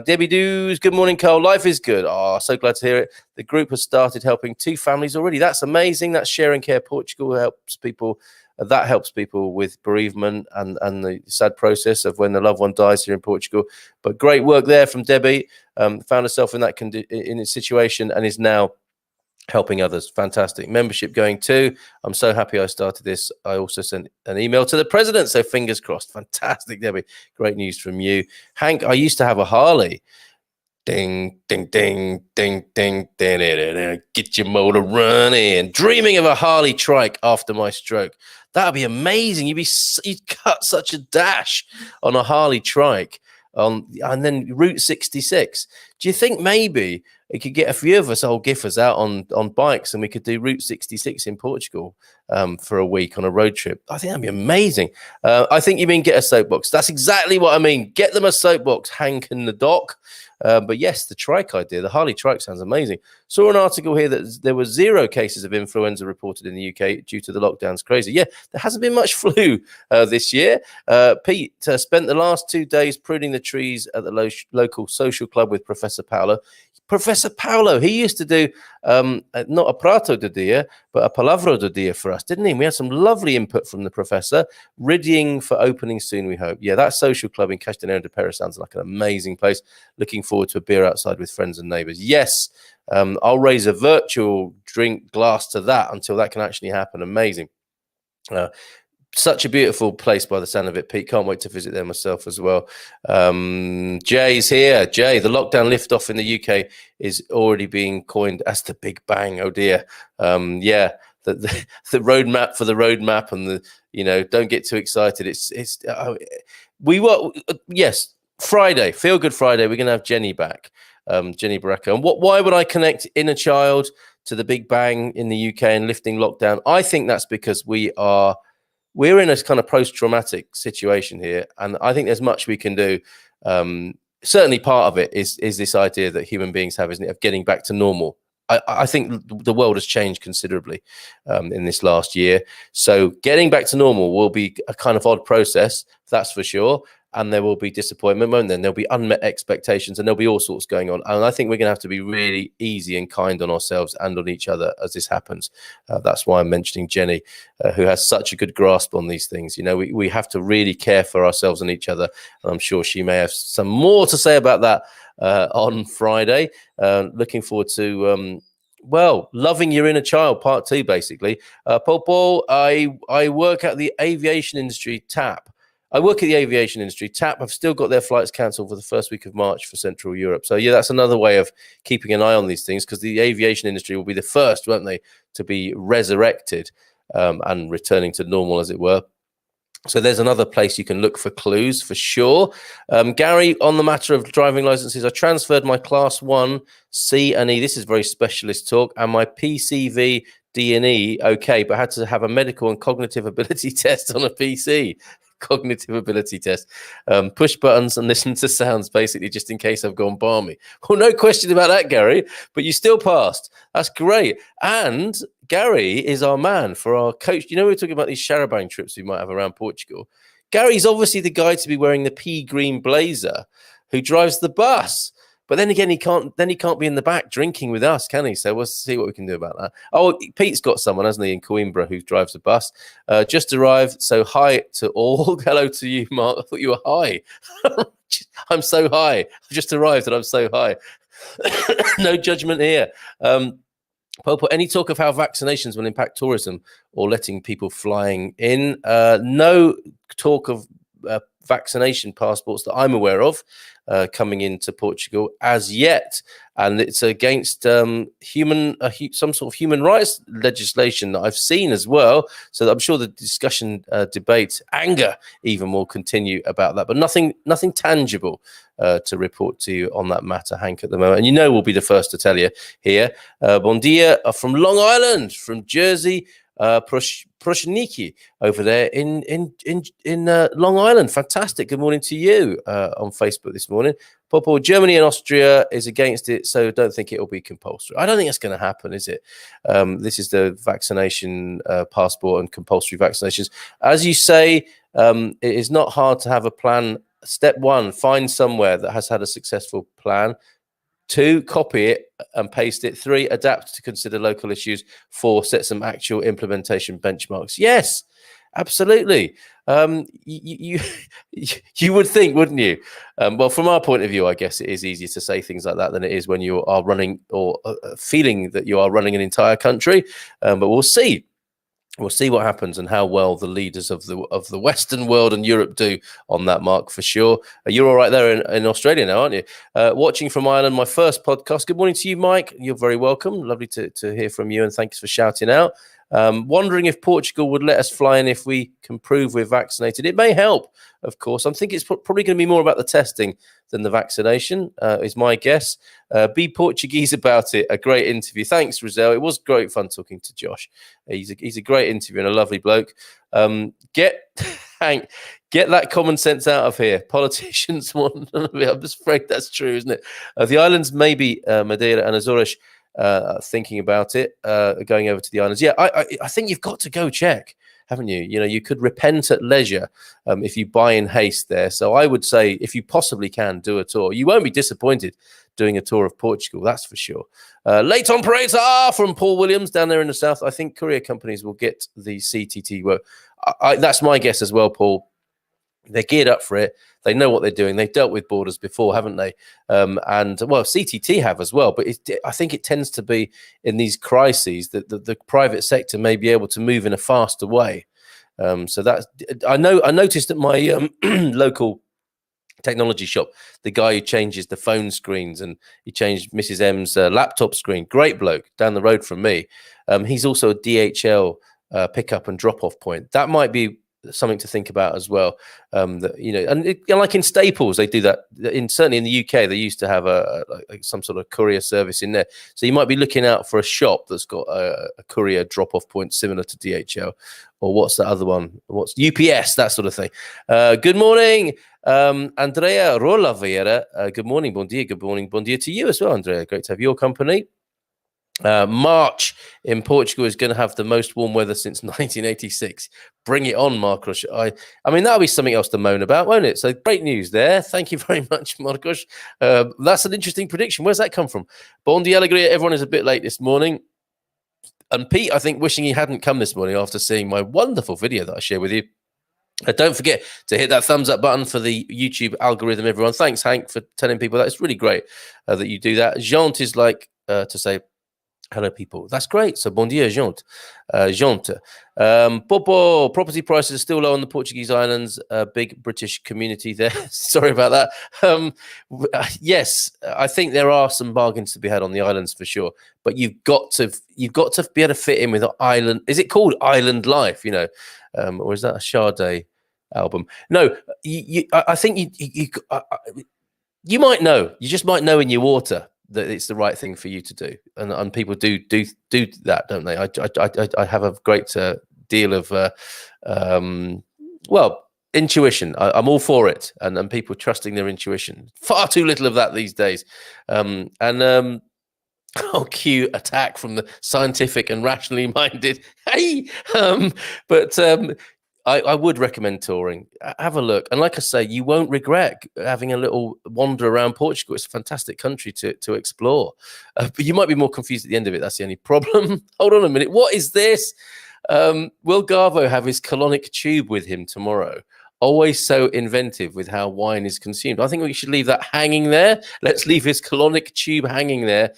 Debbie Doos, good morning, Carl. Life is good. Oh, so glad to hear it. The group has started helping 2 families already. That's amazing. That's Sharing Care Portugal helps people. That helps people with bereavement and the sad process of when the loved one dies here in Portugal. But great work there from Debbie. Found herself in that in a situation and is now helping others. Fantastic. Membership going too. I'm so happy I started this. I also sent an email to the president, so fingers crossed. Fantastic, Debbie. Great news from you. Hank, I used to have a Harley. Ding, ding, ding, ding, ding, ding, ding, ding. Get your motor running. Dreaming of a Harley trike after my stroke. That'd be amazing. You'd cut such a dash on a Harley trike and then Route 66. Do you think maybe it could get a few of us old giffers out on bikes and we could do Route 66 in Portugal for a week on a road trip? I think that'd be amazing. I think you mean get a soapbox. That's exactly what I mean. Get them a soapbox, Hank and the Doc. But yes, the trike idea, the Harley trike sounds amazing. Saw an article here that there were 0 cases of influenza reported in the UK due to the lockdowns. Crazy. Yeah, there hasn't been much flu this year. Pete spent the last 2 days pruning the trees at the local social club with Professor Paolo. Professor Paolo, he used to do not a prato do dia, but a palavra do dia for us, didn't he? We had some lovely input from the professor. Riddying for opening soon, we hope. Yeah, that social club in Castanheira de Pera sounds like an amazing place. Looking forward to a beer outside with friends and neighbours. Yes, I'll raise a virtual drink glass to that until that can actually happen. Amazing. Such a beautiful place by the sound of it, Pete. Can't wait to visit there myself as well. Jay's here. Jay, the lockdown liftoff in the UK is already being coined as the Big Bang. Oh dear. Yeah, the roadmap for the roadmap, and don't get too excited. Yes, Friday, Feel Good Friday. We're gonna have Jenny back, Jenny Baraka. And why would I connect inner child to the Big Bang in the UK and lifting lockdown? I think that's because we're in a kind of post-traumatic situation here, and I think there's much we can do. Certainly part of it is this idea that human beings have, isn't it, of getting back to normal. I think the world has changed considerably in this last year. So getting back to normal will be a kind of odd process, that's for sure. And there will be disappointment, and then there'll be unmet expectations, and there'll be all sorts going on. And I think we're going to have to be really easy and kind on ourselves and on each other as this happens. That's why I'm mentioning Jenny, who has such a good grasp on these things. We have to really care for ourselves and each other. And I'm sure she may have some more to say about that on Friday. Looking forward to loving your inner child, part 2, basically. Paul, I work at the aviation industry, TAP. I work at the aviation industry. TAP have still got their flights cancelled for the first week of March for Central Europe. So, yeah, that's another way of keeping an eye on these things, because the aviation industry will be the first, won't they, to be resurrected and returning to normal, as it were. So there's another place you can look for clues for sure. Gary, on the matter of driving licenses, I transferred my Class 1 C and E. This is very specialist talk. And my PCV D and E, okay, but had to have a medical and cognitive ability test on a PC. Cognitive ability test. Push buttons and listen to sounds, basically, just in case I've gone balmy. Well, no question about that, Gary, but you still passed. That's great. And Gary is our man for our coach. We were talking about these Charabang trips we might have around Portugal. Gary's obviously the guy to be wearing the pea green blazer who drives the bus. But then again, he can't be in the back drinking with us, can he? So we'll see what we can do about that. Oh, Pete's got someone, hasn't he, in Coimbra who drives a bus. Just arrived. So hi to all. Hello to you, Mark. I thought you were high. I'm so high. I've just arrived and I'm so high. No judgment here. Popo, any talk of how vaccinations will impact tourism or letting people flying in? No talk of vaccination passports that I'm aware of. coming into Portugal as yet. And it's against some sort of human rights legislation that I've seen as well. So I'm sure the discussion, debate, anger even will continue about that. But nothing tangible to report to you on that matter, Hank, at the moment. And we'll be the first to tell you here. Bon dia from Long Island, from Jersey. Proshniki over there in Long Island. Fantastic. Good morning to you on Facebook this morning. Popo, Germany and Austria is against it, so don't think it will be compulsory. I don't think that's going to happen, is it? This is the vaccination passport and compulsory vaccinations. As you say, it is not hard to have a plan. Step one, find somewhere that has had a successful plan. 2, copy it and paste it. 3, adapt to consider local issues. 4, set some actual implementation benchmarks. Yes, absolutely. You would think, wouldn't you? Well, from our point of view, I guess it is easier to say things like that than it is when you are running or feeling that you are running an entire country. But we'll see. We'll see what happens and how well the leaders of the Western world and Europe do on that, Mark, for sure. You're all right there in Australia now, aren't you? Watching from Ireland, my first podcast. Good morning to you, Mike. You're very welcome. Lovely to hear from you, and thanks for shouting out. Wondering if Portugal would let us fly in if we can prove we're vaccinated. It may help, of course. I'm thinking it's probably going to be more about the testing than the vaccination, is my guess. Be Portuguese about it. A great interview. Thanks, Rizal. It was great fun talking to Josh. He's a great interview and a lovely bloke. Hank, get that common sense out of here. Politicians want none of it. I'm just afraid that's true, isn't it? The islands, maybe Madeira and Azores, thinking about it, going over to the islands. Yeah, I think you've got to go check, haven't you? You could repent at leisure if you buy in haste there. So I would say, if you possibly can, do a tour. You won't be disappointed doing a tour of Portugal, that's for sure. Late operator from Paul Williams down there in the south. I think courier companies will get the CTT work. That's my guess as well, Paul. They're geared up for it. They know what they're doing. They've dealt with borders before, haven't they? And well, CTT have as well. But I think it tends to be in these crises that the private sector may be able to move in a faster way. So that I noticed at my local technology shop, the guy who changes the phone screens, and he changed Mrs. M's laptop screen. Great bloke down the road from me. He's also a DHL pickup and drop off point. That might be something to think about as well. Like in Staples, they do that. Certainly in the UK, they used to have some sort of courier service in there. So you might be looking out for a shop that's got a courier drop-off point similar to DHL, or what's the other one? What's UPS? That sort of thing. Good morning, Andrea Rola Vieira. Good morning, bon dia. Good morning, bon dia to you as well, Andrea. Great to have your company. March in Portugal is going to have the most warm weather since 1986. Bring it on, Marcos. I mean, that'll be something else to moan about, won't it? So great news there. Thank you very much, Marcos. That's an interesting prediction. Where's that come from? Bon dia alegria. Everyone is a bit late this morning. And Pete, I think, wishing he hadn't come this morning after seeing my wonderful video that I shared with you. Don't forget to hit that thumbs up button for the YouTube algorithm, everyone. Thanks, Hank, for telling people that. It's really great that you do that. Jante is like to say, hello, people. That's great. So, bon dia, Jante. Popo, property prices are still low on the Portuguese islands. Big British community there. Sorry about that. Yes, I think there are some bargains to be had on the islands for sure. But you've got to be able to fit in with an island. Is it called Island Life? Or is that a Sade album? No, I think you might know. You just might know in your water that it's the right thing for you to do, and people do that, don't they? I have a great deal of intuition. I'm all for it, and people trusting their intuition. Far too little of that these days. Cue attack from the scientific and rationally minded. Hey, I would recommend touring. Have a look. And like I say, you won't regret having a little wander around Portugal. It's a fantastic country to explore. But you might be more confused at the end of it. That's the only problem. Hold on a minute. What is this? Will Garvo have his colonic tube with him tomorrow? Always so inventive with how wine is consumed. I think we should leave that hanging there. Let's leave his colonic tube hanging there.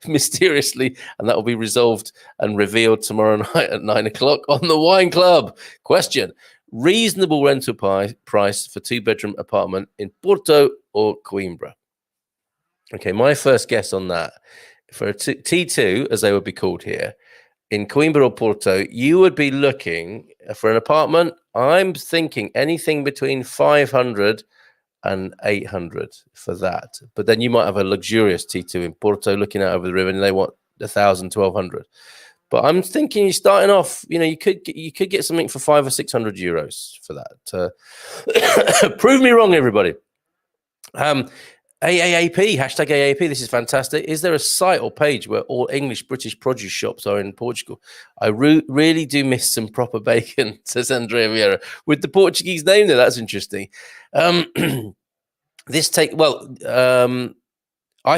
Mysteriously, and that will be resolved and revealed tomorrow night at 9 o'clock on the Wine Club. Question: reasonable rental price for 2-bedroom apartment in Porto or Coimbra? Okay, my first guess on that, for a T2, as they would be called here, in Coimbra or Porto, you would be looking for an apartment. I'm thinking anything between 500 and 800 for that. But then you might have a luxurious T2 in Porto looking out over the river and they want 1,000, 1,200. But I'm thinking you're starting off, you could get something for 500 or 600 euros for that. Prove me wrong, everybody. AAP, hashtag AAP. This is fantastic. Is there a site or page where all English British produce shops are in Portugal? I really do miss some proper bacon, says Andrea Vieira. With the Portuguese name there, that's interesting. I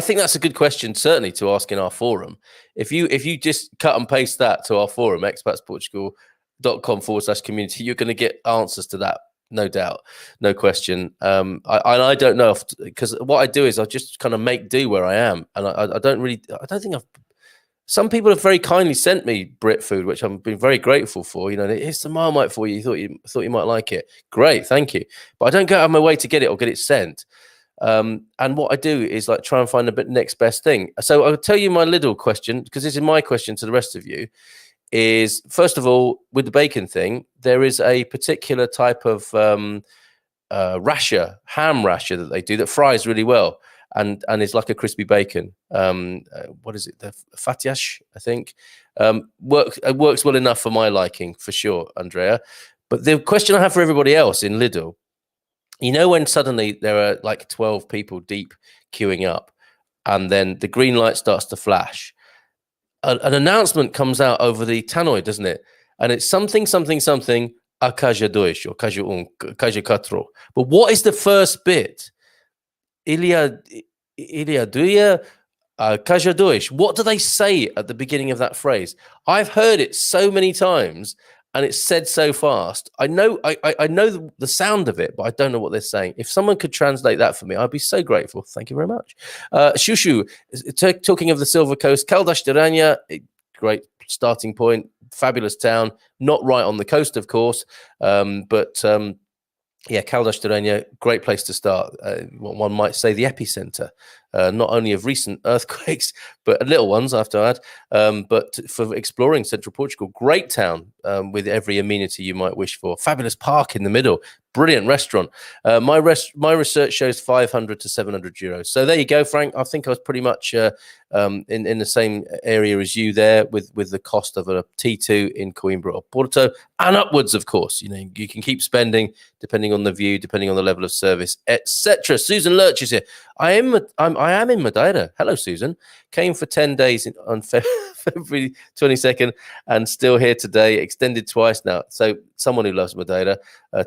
think that's a good question, certainly, to ask in our forum. If you just cut and paste that to our forum, expatsportugal.com/community, you're going to get answers to that. No doubt, no question. I don't know because what I do is I just kind of make do where I am, and I don't think I've. Some people have very kindly sent me Brit food, which I've been very grateful for. Here's some Marmite for you. Thought you might like it. Great, thank you. But I don't go out of my way to get it or get it sent. And what I do is like try and find the next best thing. So I'll tell you my little question, because this is my question to the rest of you. Is first of all, with the bacon thing, there is a particular type of ham rasher that they do that fries really well and is like a crispy bacon. What is it? The fatias, I think. Works well enough for my liking, for sure, Andrea. But the question I have for everybody else in Lidl, when suddenly there are like 12 people deep queuing up and then the green light starts to flash, an announcement comes out over the tannoy, doesn't it? And it's something, a caja dois or caja caja quatro. But what is the first bit? Ilia duia, caja dois. What do they say at the beginning of that phrase? I've heard it so many times and it's said so fast. I know the sound of it, but I don't know what they're saying. If someone could translate that for me, I'd be so grateful. Thank you very much. Shushu, talking of the Silver Coast, Caldas de Rainha, great starting point, fabulous town. Not right on the coast, of course, but Caldas de Rainha, great place to start. One might say the epicenter, not only of recent earthquakes, but little ones, I have to add, but for exploring central Portugal. Great town with every amenity you might wish for. Fabulous park in the middle. Brilliant restaurant. My research shows 500 to 700 euros. So there you go, Frank. I think I was pretty much in the same area as you there with the cost of a T2 in Coimbra or Porto and upwards, of course. You can keep spending depending on the view, depending on the level of service, etc. Susan Lurch is here. I am in Madeira. Hello, Susan. Came for 10 days on February 22nd and still here today. Extended twice now. So someone who loves Madeira.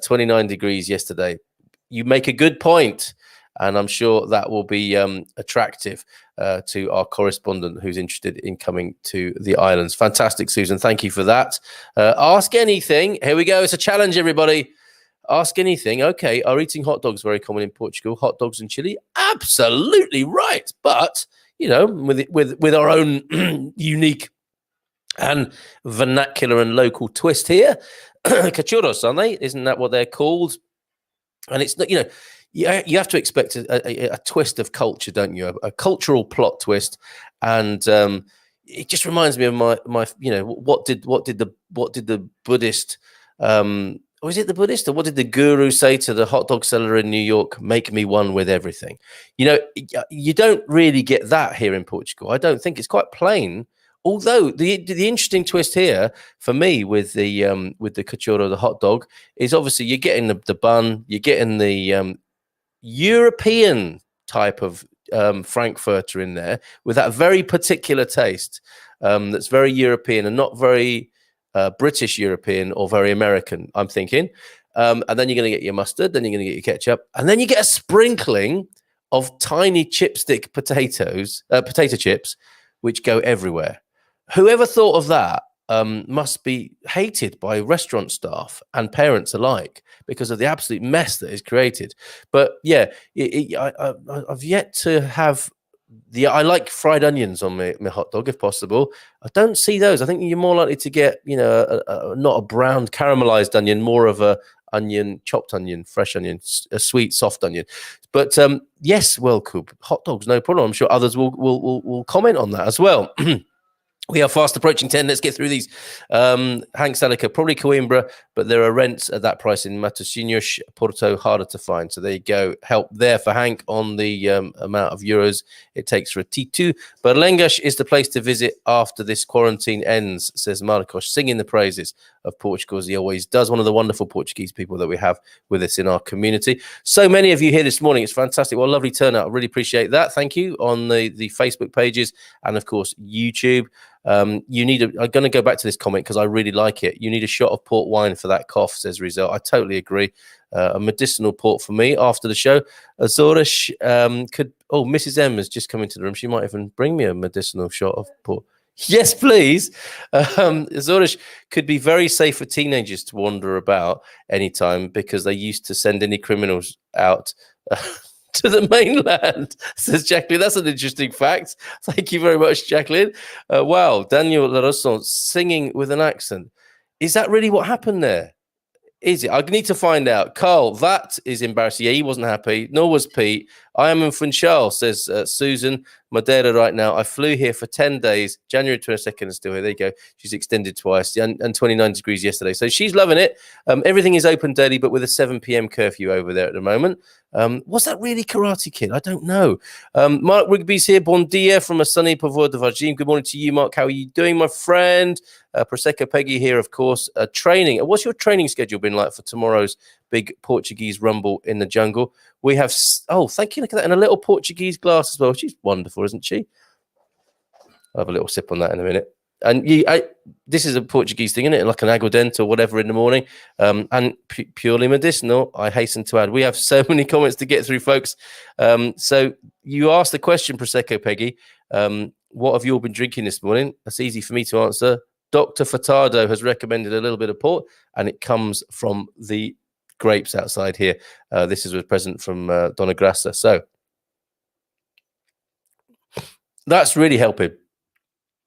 29 degrees yesterday. You make a good point, and I'm sure that will be attractive to our correspondent who's interested in coming to the islands. Fantastic, Susan. Thank you for that. Ask anything. Here we go. It's a challenge, everybody. Ask anything. Okay, are eating hot dogs very common in Portugal? Hot dogs and chili? Absolutely right. But, with our own unique and vernacular and local twist here. Cachorros, aren't they? Isn't that what they're called? And it's not, you have to expect a twist of culture, don't you? A cultural plot twist. And it just reminds me of my what did the Buddhist was it the Buddhist, or what did the guru say to the hot dog seller in New York? Make me one with everything. You don't really get that here in Portugal. I don't think. It's quite plain. Although the interesting twist here for me with the cachorro, the hot dog, is obviously you're getting the bun, you're getting the European type of Frankfurter in there with that very particular taste that's very European and not very British European or very American, I'm thinking. And then you're going to get your mustard, then you're going to get your ketchup, and then you get a sprinkling of tiny chipstick potato chips, which go everywhere. Whoever thought of that must be hated by restaurant staff and parents alike because of the absolute mess that is created. But yeah, I've yet to have I like fried onions on my hot dog if possible. I don't see those. I think you're more likely to get, not a browned caramelized onion, more of a onion, chopped onion, fresh onion, a sweet soft onion. But yes, well, Coop, hot dogs, no problem. I'm sure others will comment on that as well. We are fast approaching 10. Let's get through these. Hank Salica, probably Coimbra, but there are rents at that price in Matosinhos, Porto, harder to find. So there you go. Help there for Hank on the amount of euros it takes for a T2. But Lengas is the place to visit after this quarantine ends, says Marcos, singing the praises of Portugal as he always does. One of the wonderful Portuguese people that we have with us in our community. So many of you here this morning. It's fantastic. What a lovely turnout. I really appreciate that. Thank you on the Facebook pages and, of course, YouTube. I'm going to go back to this comment because I really like it. You need a shot of port wine for that cough, says Rizal. I totally agree. A medicinal port for me after the show. Azorish Mrs. M has just come into the room. She might even bring me a medicinal shot of port. Yes, please. Azorish could be very safe for teenagers to wander about anytime because they used to send any criminals out to the mainland, says Jacqueline. That's an interesting fact. Thank you very much, Jacqueline. Wow, Daniel Larosson singing with an accent. Is that really what happened there? Is it? I need to find out. Carl, that is embarrassing. Yeah, he wasn't happy. Nor was Pete. I am in Funchal, says Susan. Madeira right now. I flew here for 10 days. January 22nd is still here. There you go. She's extended twice and 29 degrees yesterday. So she's loving it. Everything is open daily, but with a 7 p.m. curfew over there at the moment. Was that really Karate Kid? I don't know. Mark Rigby's here. Bon dia from a sunny Povoa de Varginha. Good morning to you, Mark. How are you doing, my friend? Prosecco Peggy here, of course. Training. What's your training schedule been like for tomorrow's big Portuguese rumble in the jungle? We have, thank you. Look at that. And a little Portuguese glass as well. She's wonderful, isn't she? I'll have a little sip on that in a minute. And this is a Portuguese thing, isn't it? Like an aguardente or whatever in the morning. And purely medicinal, I hasten to add. We have so many comments to get through, folks. So you asked the question, Prosecco Peggy. What have you all been drinking this morning? That's easy for me to answer. Dr. Furtado has recommended a little bit of port, and it comes from the grapes outside here. This is a present from Donna Grassa. So that's really helping.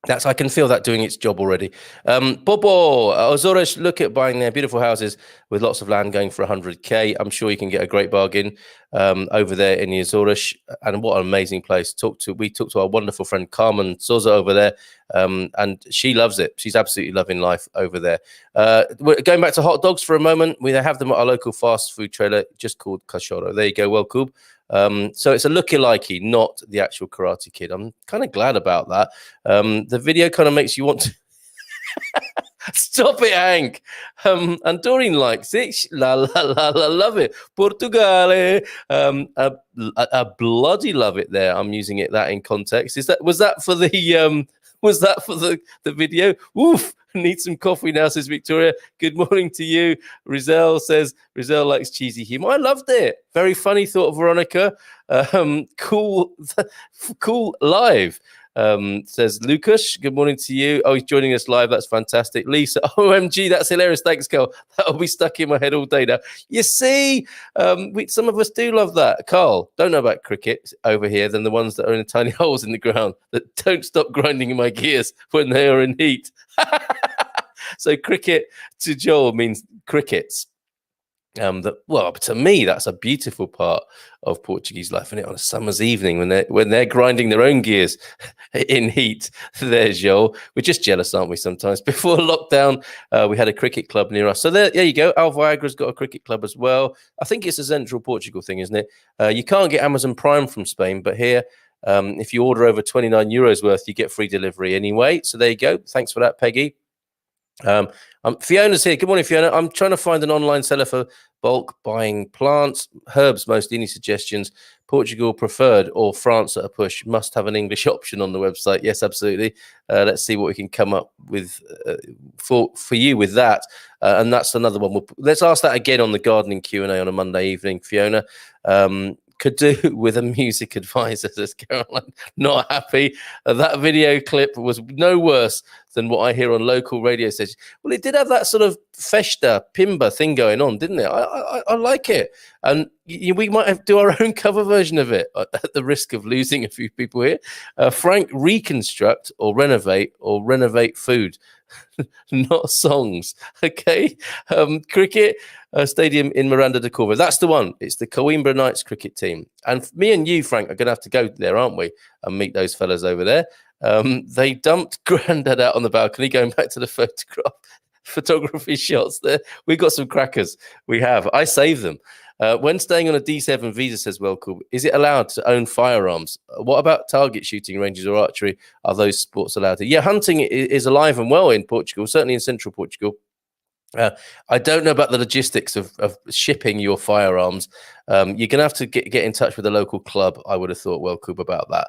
I can feel that doing its job already. Bobo, Azores, look at buying their beautiful houses with lots of land going for 100k. I'm sure you can get a great bargain over there in the Azores. And what an amazing place. We talked to our wonderful friend Carmen Sosa over there, and she loves it. She's absolutely loving life over there. We're going back to hot dogs for a moment. We have them at our local fast food trailer, just called Cachorro. There you go. Well, cool. So it's a looky-likey, not the actual Karate Kid. I'm kind of glad about that. The video kind of makes you want to stop it, Hank. And Doreen likes it. La la la la, love it. Portugal, I bloody love it. There, I'm using that in context. Was that for the video? Woof. Need some coffee now, says Victoria. Good morning to you. Rizal says Rizal likes cheesy humor. I loved it. Very funny, thought Veronica. Cool live. Says Lucas. Good morning to you. Oh, he's joining us live. That's fantastic. Lisa, OMG, that's hilarious. Thanks, Carl. That'll be stuck in my head all day now. You see, some of us do love that. Carl, don't know about cricket over here than the ones that are in the tiny holes in the ground that don't stop grinding in my gears when they are in heat. So cricket to Joel means crickets. To me, that's a beautiful part of Portuguese life, isn't it? On a summer's evening when they're grinding their own gears in heat. There's Joel. We're just jealous, aren't we? Sometimes. Before lockdown, we had a cricket club near us. So there you go. Alviagra's got a cricket club as well. I think it's a central Portugal thing, isn't it? You can't get Amazon Prime from Spain, but here, if you order over 29 euros worth, you get free delivery anyway. So there you go. Thanks for that, Peggy. Fiona's here. Good morning, Fiona. I'm trying to find an online seller for bulk buying plants, herbs mostly. Any suggestions? Portugal preferred or France at a push? Must have an English option on the website. Yes, absolutely. Let's see what we can come up with for you with that. And that's another one. Let's ask that again on the gardening Q&A on a Monday evening, Fiona. could do with a music advisor, says Caroline. Not happy. That video clip was no worse than what I hear on local radio stations. Well, it did have that sort of festa, pimba thing going on, didn't it? I like it. And we might have to do our own cover version of it at the risk of losing a few people here. Frank, reconstruct or renovate food. Not songs. Okay. Cricket stadium in Miranda de Corvo. That's the one. It's the Coimbra Knights cricket team. And me and you, Frank, are going to have to go there, aren't we? And meet those fellas over there. They dumped Grandad out on the balcony, going back to the photography shots there. We've got some crackers. We have. I saved them. When staying on a D7 visa, says Welcome, is it allowed to own firearms? What about target shooting ranges or archery? Are those sports allowed to? Yeah, hunting is alive and well in Portugal, certainly in central Portugal. I don't know about the logistics of shipping your firearms. You're going to have to get in touch with a local club, I would have thought, Welcome, about that.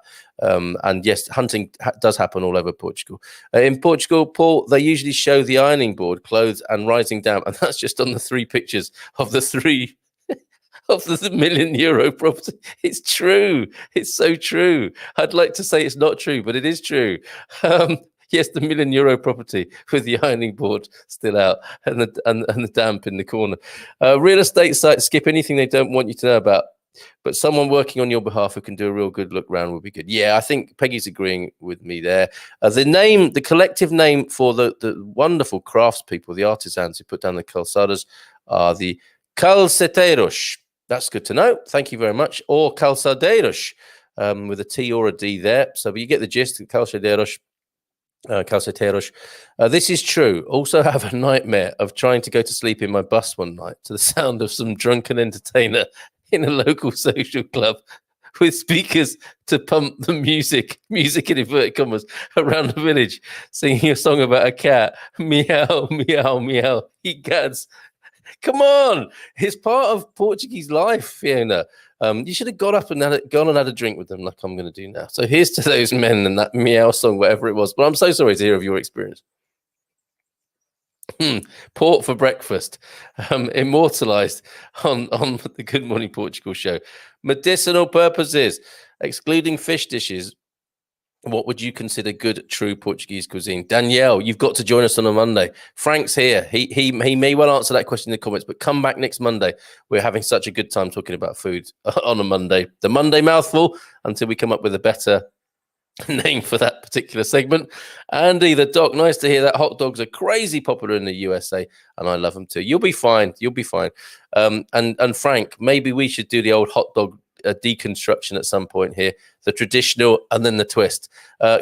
And yes, hunting does happen all over Portugal. In Portugal, Paul, they usually show the ironing board, clothes and rising damp. And that's just on the 3 pictures of the 3 of the €1 million property. It's true. It's so true. I'd like to say it's not true, but it is true. Yes, the €1 million property with the ironing board still out and the damp in the corner. Real estate sites skip anything they don't want you to know about, but someone working on your behalf who can do a real good look round would be good. Yeah, I think Peggy's agreeing with me there. The collective name for the wonderful craftspeople, the artisans who put down the calçadas, are the calceteiros. That's good to know. Thank you very much. Or calçadeiros, with a T or a D there. So you get the gist. Calçadeiros. This is true. Also have a nightmare of trying to go to sleep in my bus one night to the sound of some drunken entertainer in a local social club with speakers to pump the music in inverted commas, around the village, singing a song about a cat. Meow, meow, meow. Egads. Come on, it's part of Portuguese life, Fiona. You should have got up and gone and had a drink with them, like I'm going to do now. So here's to those men and that meow song, whatever it was. But I'm so sorry to hear of your experience. Port for breakfast, immortalized on the Good Morning Portugal show. Medicinal purposes, excluding fish dishes. What would you consider good, true Portuguese cuisine? Danielle, you've got to join us on a Monday. Frank's here. He may well answer that question in the comments, but come back next Monday. We're having such a good time talking about food on a Monday. The Monday mouthful, until we come up with a better name for that particular segment. Andy, the doc, nice to hear that. Hot dogs are crazy popular in the USA, and I love them too. You'll be fine. You'll be fine. And Frank, maybe we should do the old hot dog deconstruction at some point here, the traditional and then the twist.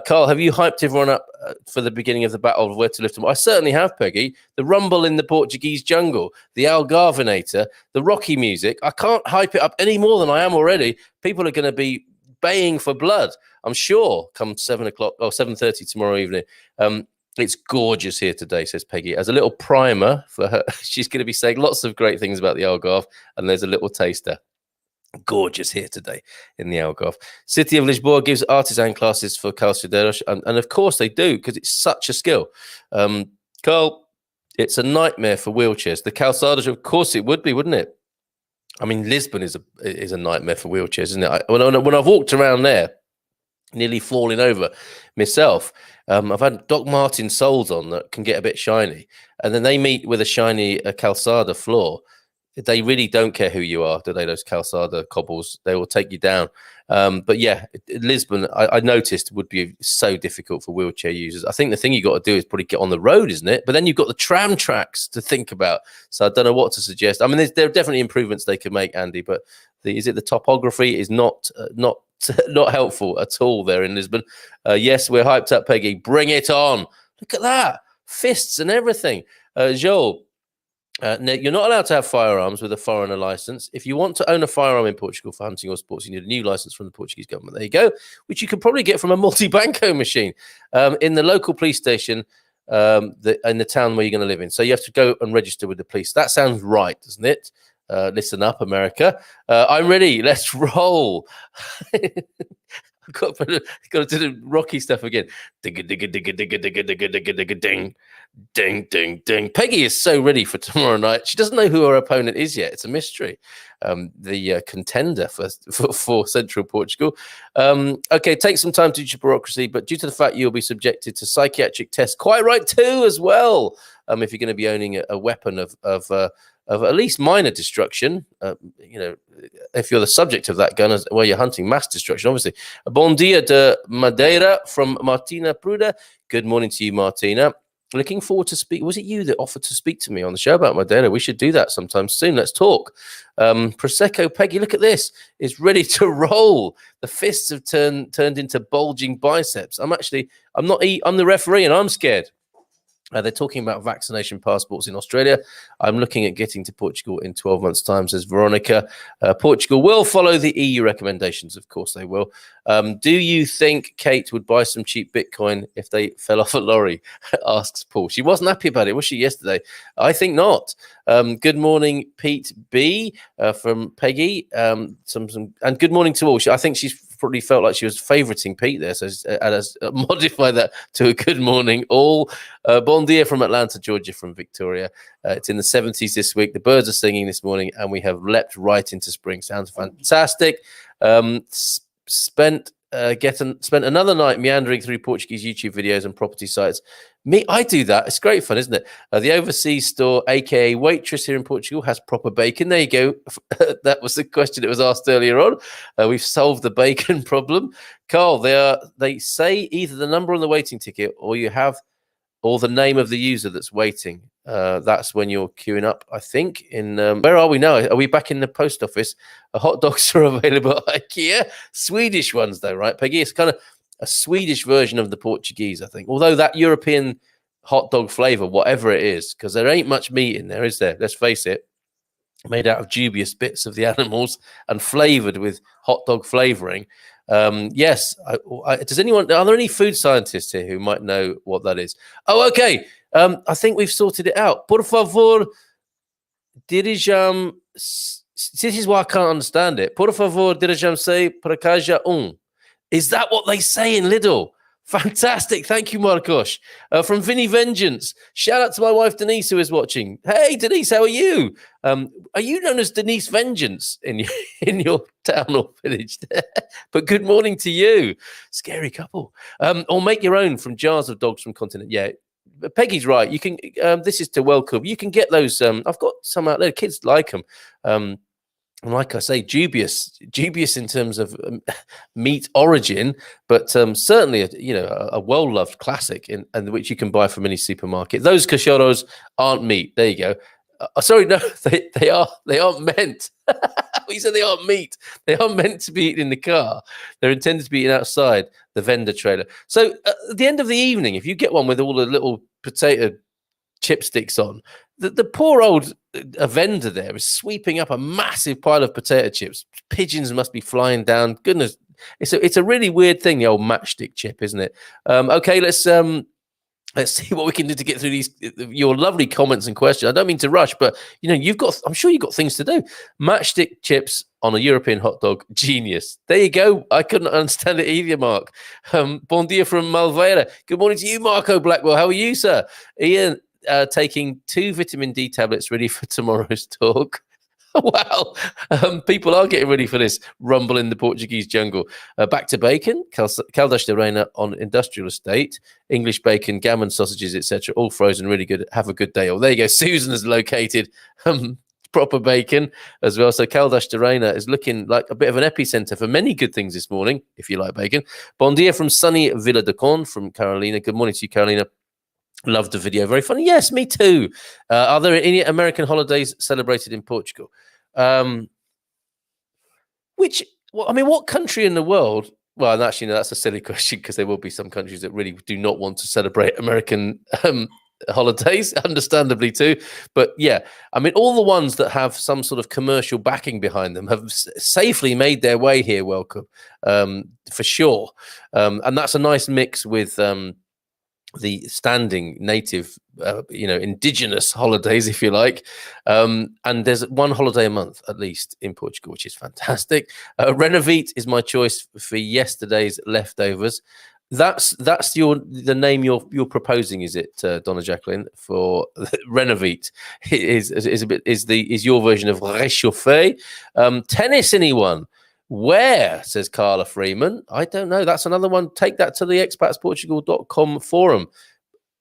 Carl, have you hyped everyone up for the beginning of the battle of where to lift them? I certainly have, Peggy. The rumble in the Portuguese jungle, the Algarvenator, the Rocky music. I can't hype it up any more than I am already. People are going to be baying for blood, I'm sure, come 7 o'clock or 7:30 tomorrow evening. It's gorgeous here today, says Peggy. As a little primer for her, she's going to be saying lots of great things about the Algarve, and there's a little taster. Gorgeous here today in the Algarve. City of Lisboa gives artisan classes for calçadeiros, and of course they do, because it's such a skill. Carl, it's a nightmare for wheelchairs. The calçadas, of course it would be, wouldn't it? I mean, Lisbon is a nightmare for wheelchairs, isn't it? When I've walked around there, nearly falling over myself, I've had Doc Martens soles on that can get a bit shiny, and then they meet with a shiny calçada floor. They really don't care who you are, do they? Those calçada cobbles, they will take you down. But yeah, Lisbon, I noticed, would be so difficult for wheelchair users. I think the thing you got to do is probably get on the road, isn't it? But then you've got the tram tracks to think about. So I don't know what to suggest. I mean, there are definitely improvements they could make, Andy. But the topography is not helpful at all there in Lisbon. Yes, we're hyped up, Peggy. Bring it on! Look at that, fists and everything. Joel. You're not allowed to have firearms with a foreigner license. If you want to own a firearm in Portugal for hunting or sports, you need a new license from the Portuguese government. There you go, which you could probably get from a multi-banco machine in the local police station in the town where you're going to live in. So you have to go and register with the police. That sounds right, doesn't it? Listen up, America. I'm ready. Let's roll. got to do the Rocky stuff again. Digga, digga, digga, digga, digga, digga, digga, digga, ding. Ding, ding, ding. Peggy is so ready for tomorrow night. She doesn't know who her opponent is yet. It's a mystery. The contender for Central Portugal. Okay, take some time to do your bureaucracy, but due to the fact you'll be subjected to psychiatric tests, quite right too, as well. If you're going to be owning a weapon of at least minor destruction, if you're the subject of that gun, where you're hunting mass destruction, obviously. Bon dia de Madeira from Martina Pruda. Good morning to you, Martina. Looking forward to speak. Was it you that offered to speak to me on the show about Madeira? We should do that sometime soon. Let's talk. Prosecco Peggy, look at this. It's ready to roll. The fists have turned into bulging biceps. I'm the referee and I'm scared. They're talking about vaccination passports in Australia. I'm looking at getting to Portugal in 12 months' time, says Veronica. Portugal will follow the EU recommendations. Of course they will. Do you think Kate would buy some cheap Bitcoin if they fell off a lorry? Asks Paul. She wasn't happy about it, was she, yesterday? I think not. Good morning, Pete B. From Peggy. And good morning to all. I think she's probably felt like she was favoriting Pete there, so modify that to a good morning all. Bon dia from Atlanta, Georgia, from Victoria. It's in the 70s this week. The birds are singing this morning, and we have leapt right into spring. Sounds fantastic. Spent another night meandering through Portuguese YouTube videos and property sites. I do that. It's great fun, isn't it? The overseas store, aka Waitress, here in Portugal, has proper bacon. There you go. That was the question that was asked earlier on. We've solved the bacon problem. Carl, they say either the number on the waiting ticket or the name of the user that's waiting. That's when you're queuing up, I think. Where are we now? Are we back in the post office? Hot dogs are available at IKEA. Swedish ones, though, right, Peggy? It's kind of a Swedish version of the Portuguese, I think. Although that European hot dog flavor, whatever it is, because there ain't much meat in there, is there? Let's face it. Made out of dubious bits of the animals and flavored with hot dog flavoring. Yes. Are there any food scientists here who might know what that is? Oh, okay. I think we've sorted it out. Por favor, dirijam. This is why I can't understand it. Por favor, dirijam-se para casa Is that what they say in Lidl? Fantastic. Thank you, Marcos. From Vinny Vengeance. Shout out to my wife, Denise, who is watching. Hey, Denise, how are you? Are you known as Denise Vengeance in your town or village? But good morning to you. Scary couple. Or make your own from jars of dogs from continent. Yeah, Peggy's right. You can. This is to welcome. You can get those. I've got some out there. Kids like them. And like I say, dubious in terms of meat origin, but certainly a well-loved classic, and which you can buy from any supermarket. Those cachorros aren't meat. There you go. Sorry, no, they aren't meant. You said they aren't meat. They are meant to be eaten in the car. They're intended to be eaten outside the vendor trailer. So at the end of the evening, if you get one with all the little potato chipsticks on, the poor old vendor there is sweeping up a massive pile of potato chips. Pigeons must be flying down. Goodness, it's a really weird thing, the old matchstick chip, isn't it? Okay, let's see what we can do to get through your lovely comments and questions. I don't mean to rush, but I'm sure you've got things to do. Matchstick chips on a European hot dog, genius. There you go. I couldn't understand it either, Mark. Bon dia from Malveira. Good morning to you, Marco Blackwell. How are you, sir? Ian, taking 2 vitamin D tablets ready for tomorrow's talk. Wow. People are getting ready for this rumble in the Portuguese jungle. Back to bacon, Caldas de Reina on industrial estate, English bacon, gammon sausages, etc. All frozen, really good. Have a good day. Oh, there you go. Susan has located proper bacon as well. So Caldas de Reina is looking like a bit of an epicenter for many good things this morning, if you like bacon. Bon dia from sunny Villa de Con from Carolina. Good morning to you, Carolina. Loved the video. Very funny. Yes, me too. Are there any American holidays celebrated in Portugal? What country in the world? Well, actually, no, that's a silly question because there will be some countries that really do not want to celebrate American holidays, understandably too. But yeah, all the ones that have some sort of commercial backing behind them have safely made their way here. Welcome, for sure. And that's a nice mix with the standing native, indigenous holidays, if you like. And there's one holiday a month, at least, in Portugal, which is fantastic. Renovate is my choice for yesterday's leftovers. That's the name you're proposing, is it, Donna Jacqueline, for Renovate? Is your version of réchauffer? Tennis, anyone? Where, says Carla Freeman? I don't know. That's another one. Take that to the expatsportugal.com forum.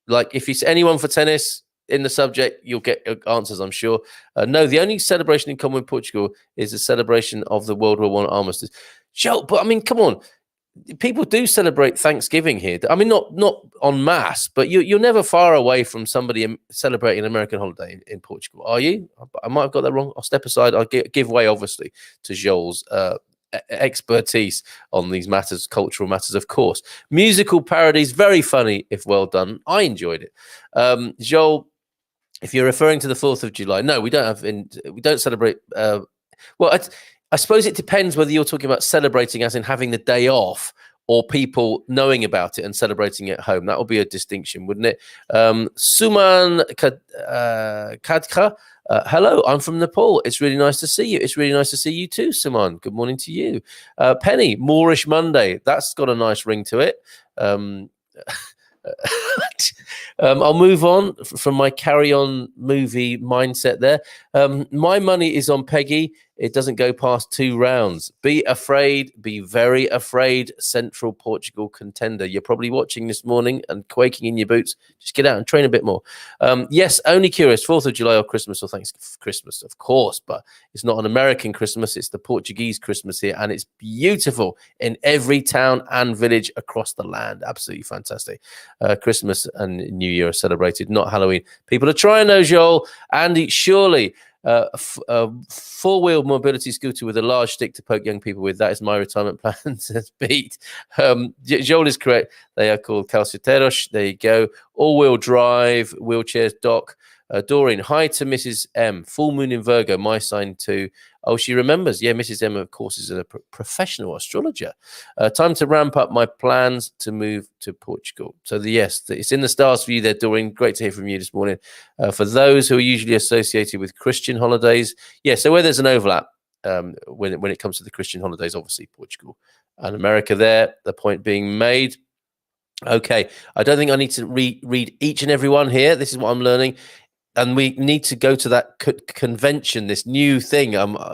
Like, if it's anyone for tennis in the subject, you'll get answers, I'm sure. No, the only celebration in common with Portugal is the celebration of the World War I armistice. Joe, but I mean, come on. People do celebrate Thanksgiving here. I mean, not en masse, but you're never far away from somebody celebrating an American holiday in Portugal, are you? I might have got that wrong. I'll step aside. I'll give way, obviously, to Joel's expertise on these matters, cultural matters, of course. Musical parodies, very funny if well done. I enjoyed it. Joel, if you're referring to the 4th of July, no, we don't celebrate. I suppose it depends whether you're talking about celebrating as in having the day off, or people knowing about it and celebrating at home. That would be a distinction, wouldn't it? Suman Kadka, hello, I'm from Nepal. It's really nice to see you. It's really nice to see you too, Suman. Good morning to you. Penny, Moorish Monday. That's got a nice ring to it. I'll move on from my carry-on movie mindset there. My money is on Peggy. It doesn't go past 2 rounds. Be afraid, be very afraid, Central Portugal contender. You're probably watching this morning and quaking in your boots. Just get out and train a bit more. Yes, only curious, 4th of July or Christmas or Thanksgiving? Christmas, of course, but it's not an American Christmas. It's the Portuguese Christmas here, and it's beautiful in every town and village across the land. Absolutely fantastic. Christmas and New Year are celebrated, not Halloween. People are trying those, Joel. Andy, surely a four-wheel mobility scooter with a large stick to poke young people with. That is my retirement plan, says Pete. Joel is correct. They are called calceteiros. There you go. All-wheel drive, wheelchairs, dock. Doreen, hi to Mrs. M. Full moon in Virgo, my sign too. Oh, she remembers. Yeah, Mrs. M, of course, is a professional astrologer. Time to ramp up my plans to move to Portugal. So, yes, it's in the stars for you there, Doreen. Great to hear from you this morning. For those who are usually associated with Christian holidays, yeah, so where there's an overlap when it comes to the Christian holidays, obviously Portugal and America there, the point being made. Okay, I don't think I need to read each and every one here. This is what I'm learning. And we need to go to that convention, this new thing.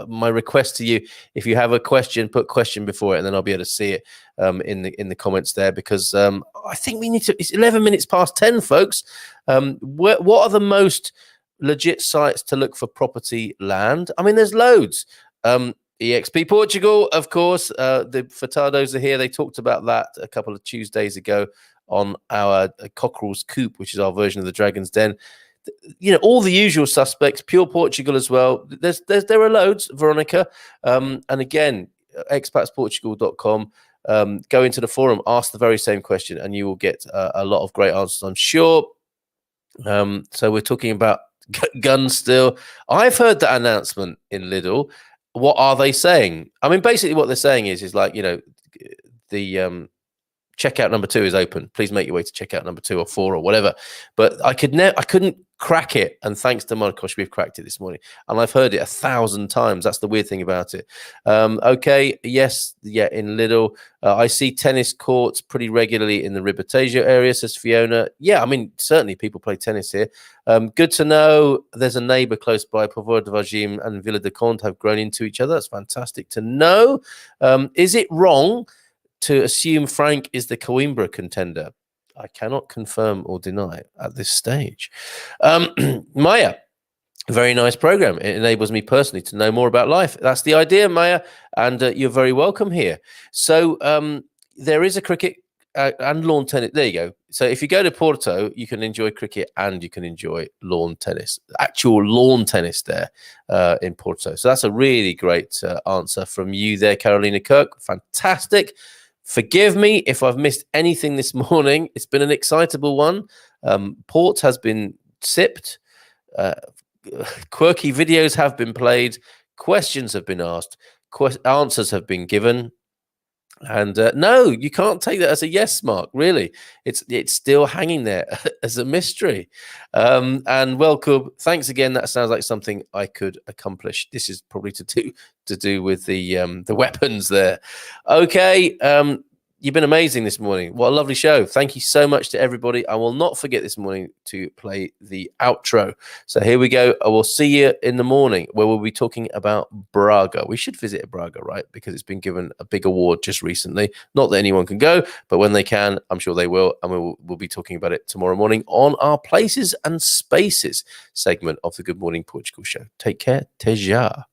My request to you, if you have a question, put question before it, and then I'll be able to see it in the comments there, because I think we need to. It's 11 minutes past 10, folks. What are the most legit sites to look for property land? I mean, there's loads. EXP Portugal, of course. The Furtados are here. They talked about that a couple of Tuesdays ago on our Cockerel's Coop, which is our version of the Dragon's Den. You know, all the usual suspects. Pure Portugal as well. There are loads, Veronica. And again, expatsportugal.com. Go into the forum, ask the very same question, and you will get a lot of great answers, I'm sure. So we're talking about guns still. I've heard that announcement in Lidl. What are they saying? I mean, basically what they're saying is like, you know, the checkout number 2 is open. Please make your way to checkout number 2 or 4 or whatever. But I couldn't crack it. And thanks to Markosh, we've cracked it this morning. And I've heard it 1,000 times. That's the weird thing about it. Okay. Yes. Yeah. In Lidl, I see tennis courts pretty regularly in the Ribatejo area, says Fiona. Yeah. I mean, certainly people play tennis here. Good to know there's a neighbor close by. Povoa de Vagim and Villa de Conde have grown into each other. That's fantastic to know. Is it wrong to assume Frank is the Coimbra contender? I cannot confirm or deny at this stage. Maya, very nice program. It enables me personally to know more about life. That's the idea, Maya, and you're very welcome here. So there is a cricket and lawn tennis. There you go. So if you go to Porto, you can enjoy cricket and you can enjoy lawn tennis, actual lawn tennis there in Porto. So that's a really great answer from you there, Carolina Kirk. Fantastic. Forgive me if I've missed anything this morning. It's been an excitable one. Port has been sipped. Quirky videos have been played. Questions have been asked. Answers have been given. And no, you can't take that as a yes, Mark. Really, it's still hanging there as a mystery. And welcome, thanks again. That sounds like something I could accomplish. This is probably to do with the weapons there. Okay, you've been amazing this morning. What a lovely show. Thank you so much to everybody. I will not forget this morning to play the outro. So here we go. I will see you in the morning where we'll be talking about Braga. We should visit Braga, right? Because it's been given a big award just recently. Not that anyone can go, but when they can, I'm sure they will. And we'll be talking about it tomorrow morning on our Places and Spaces segment of the Good Morning Portugal show. Take care. Te já.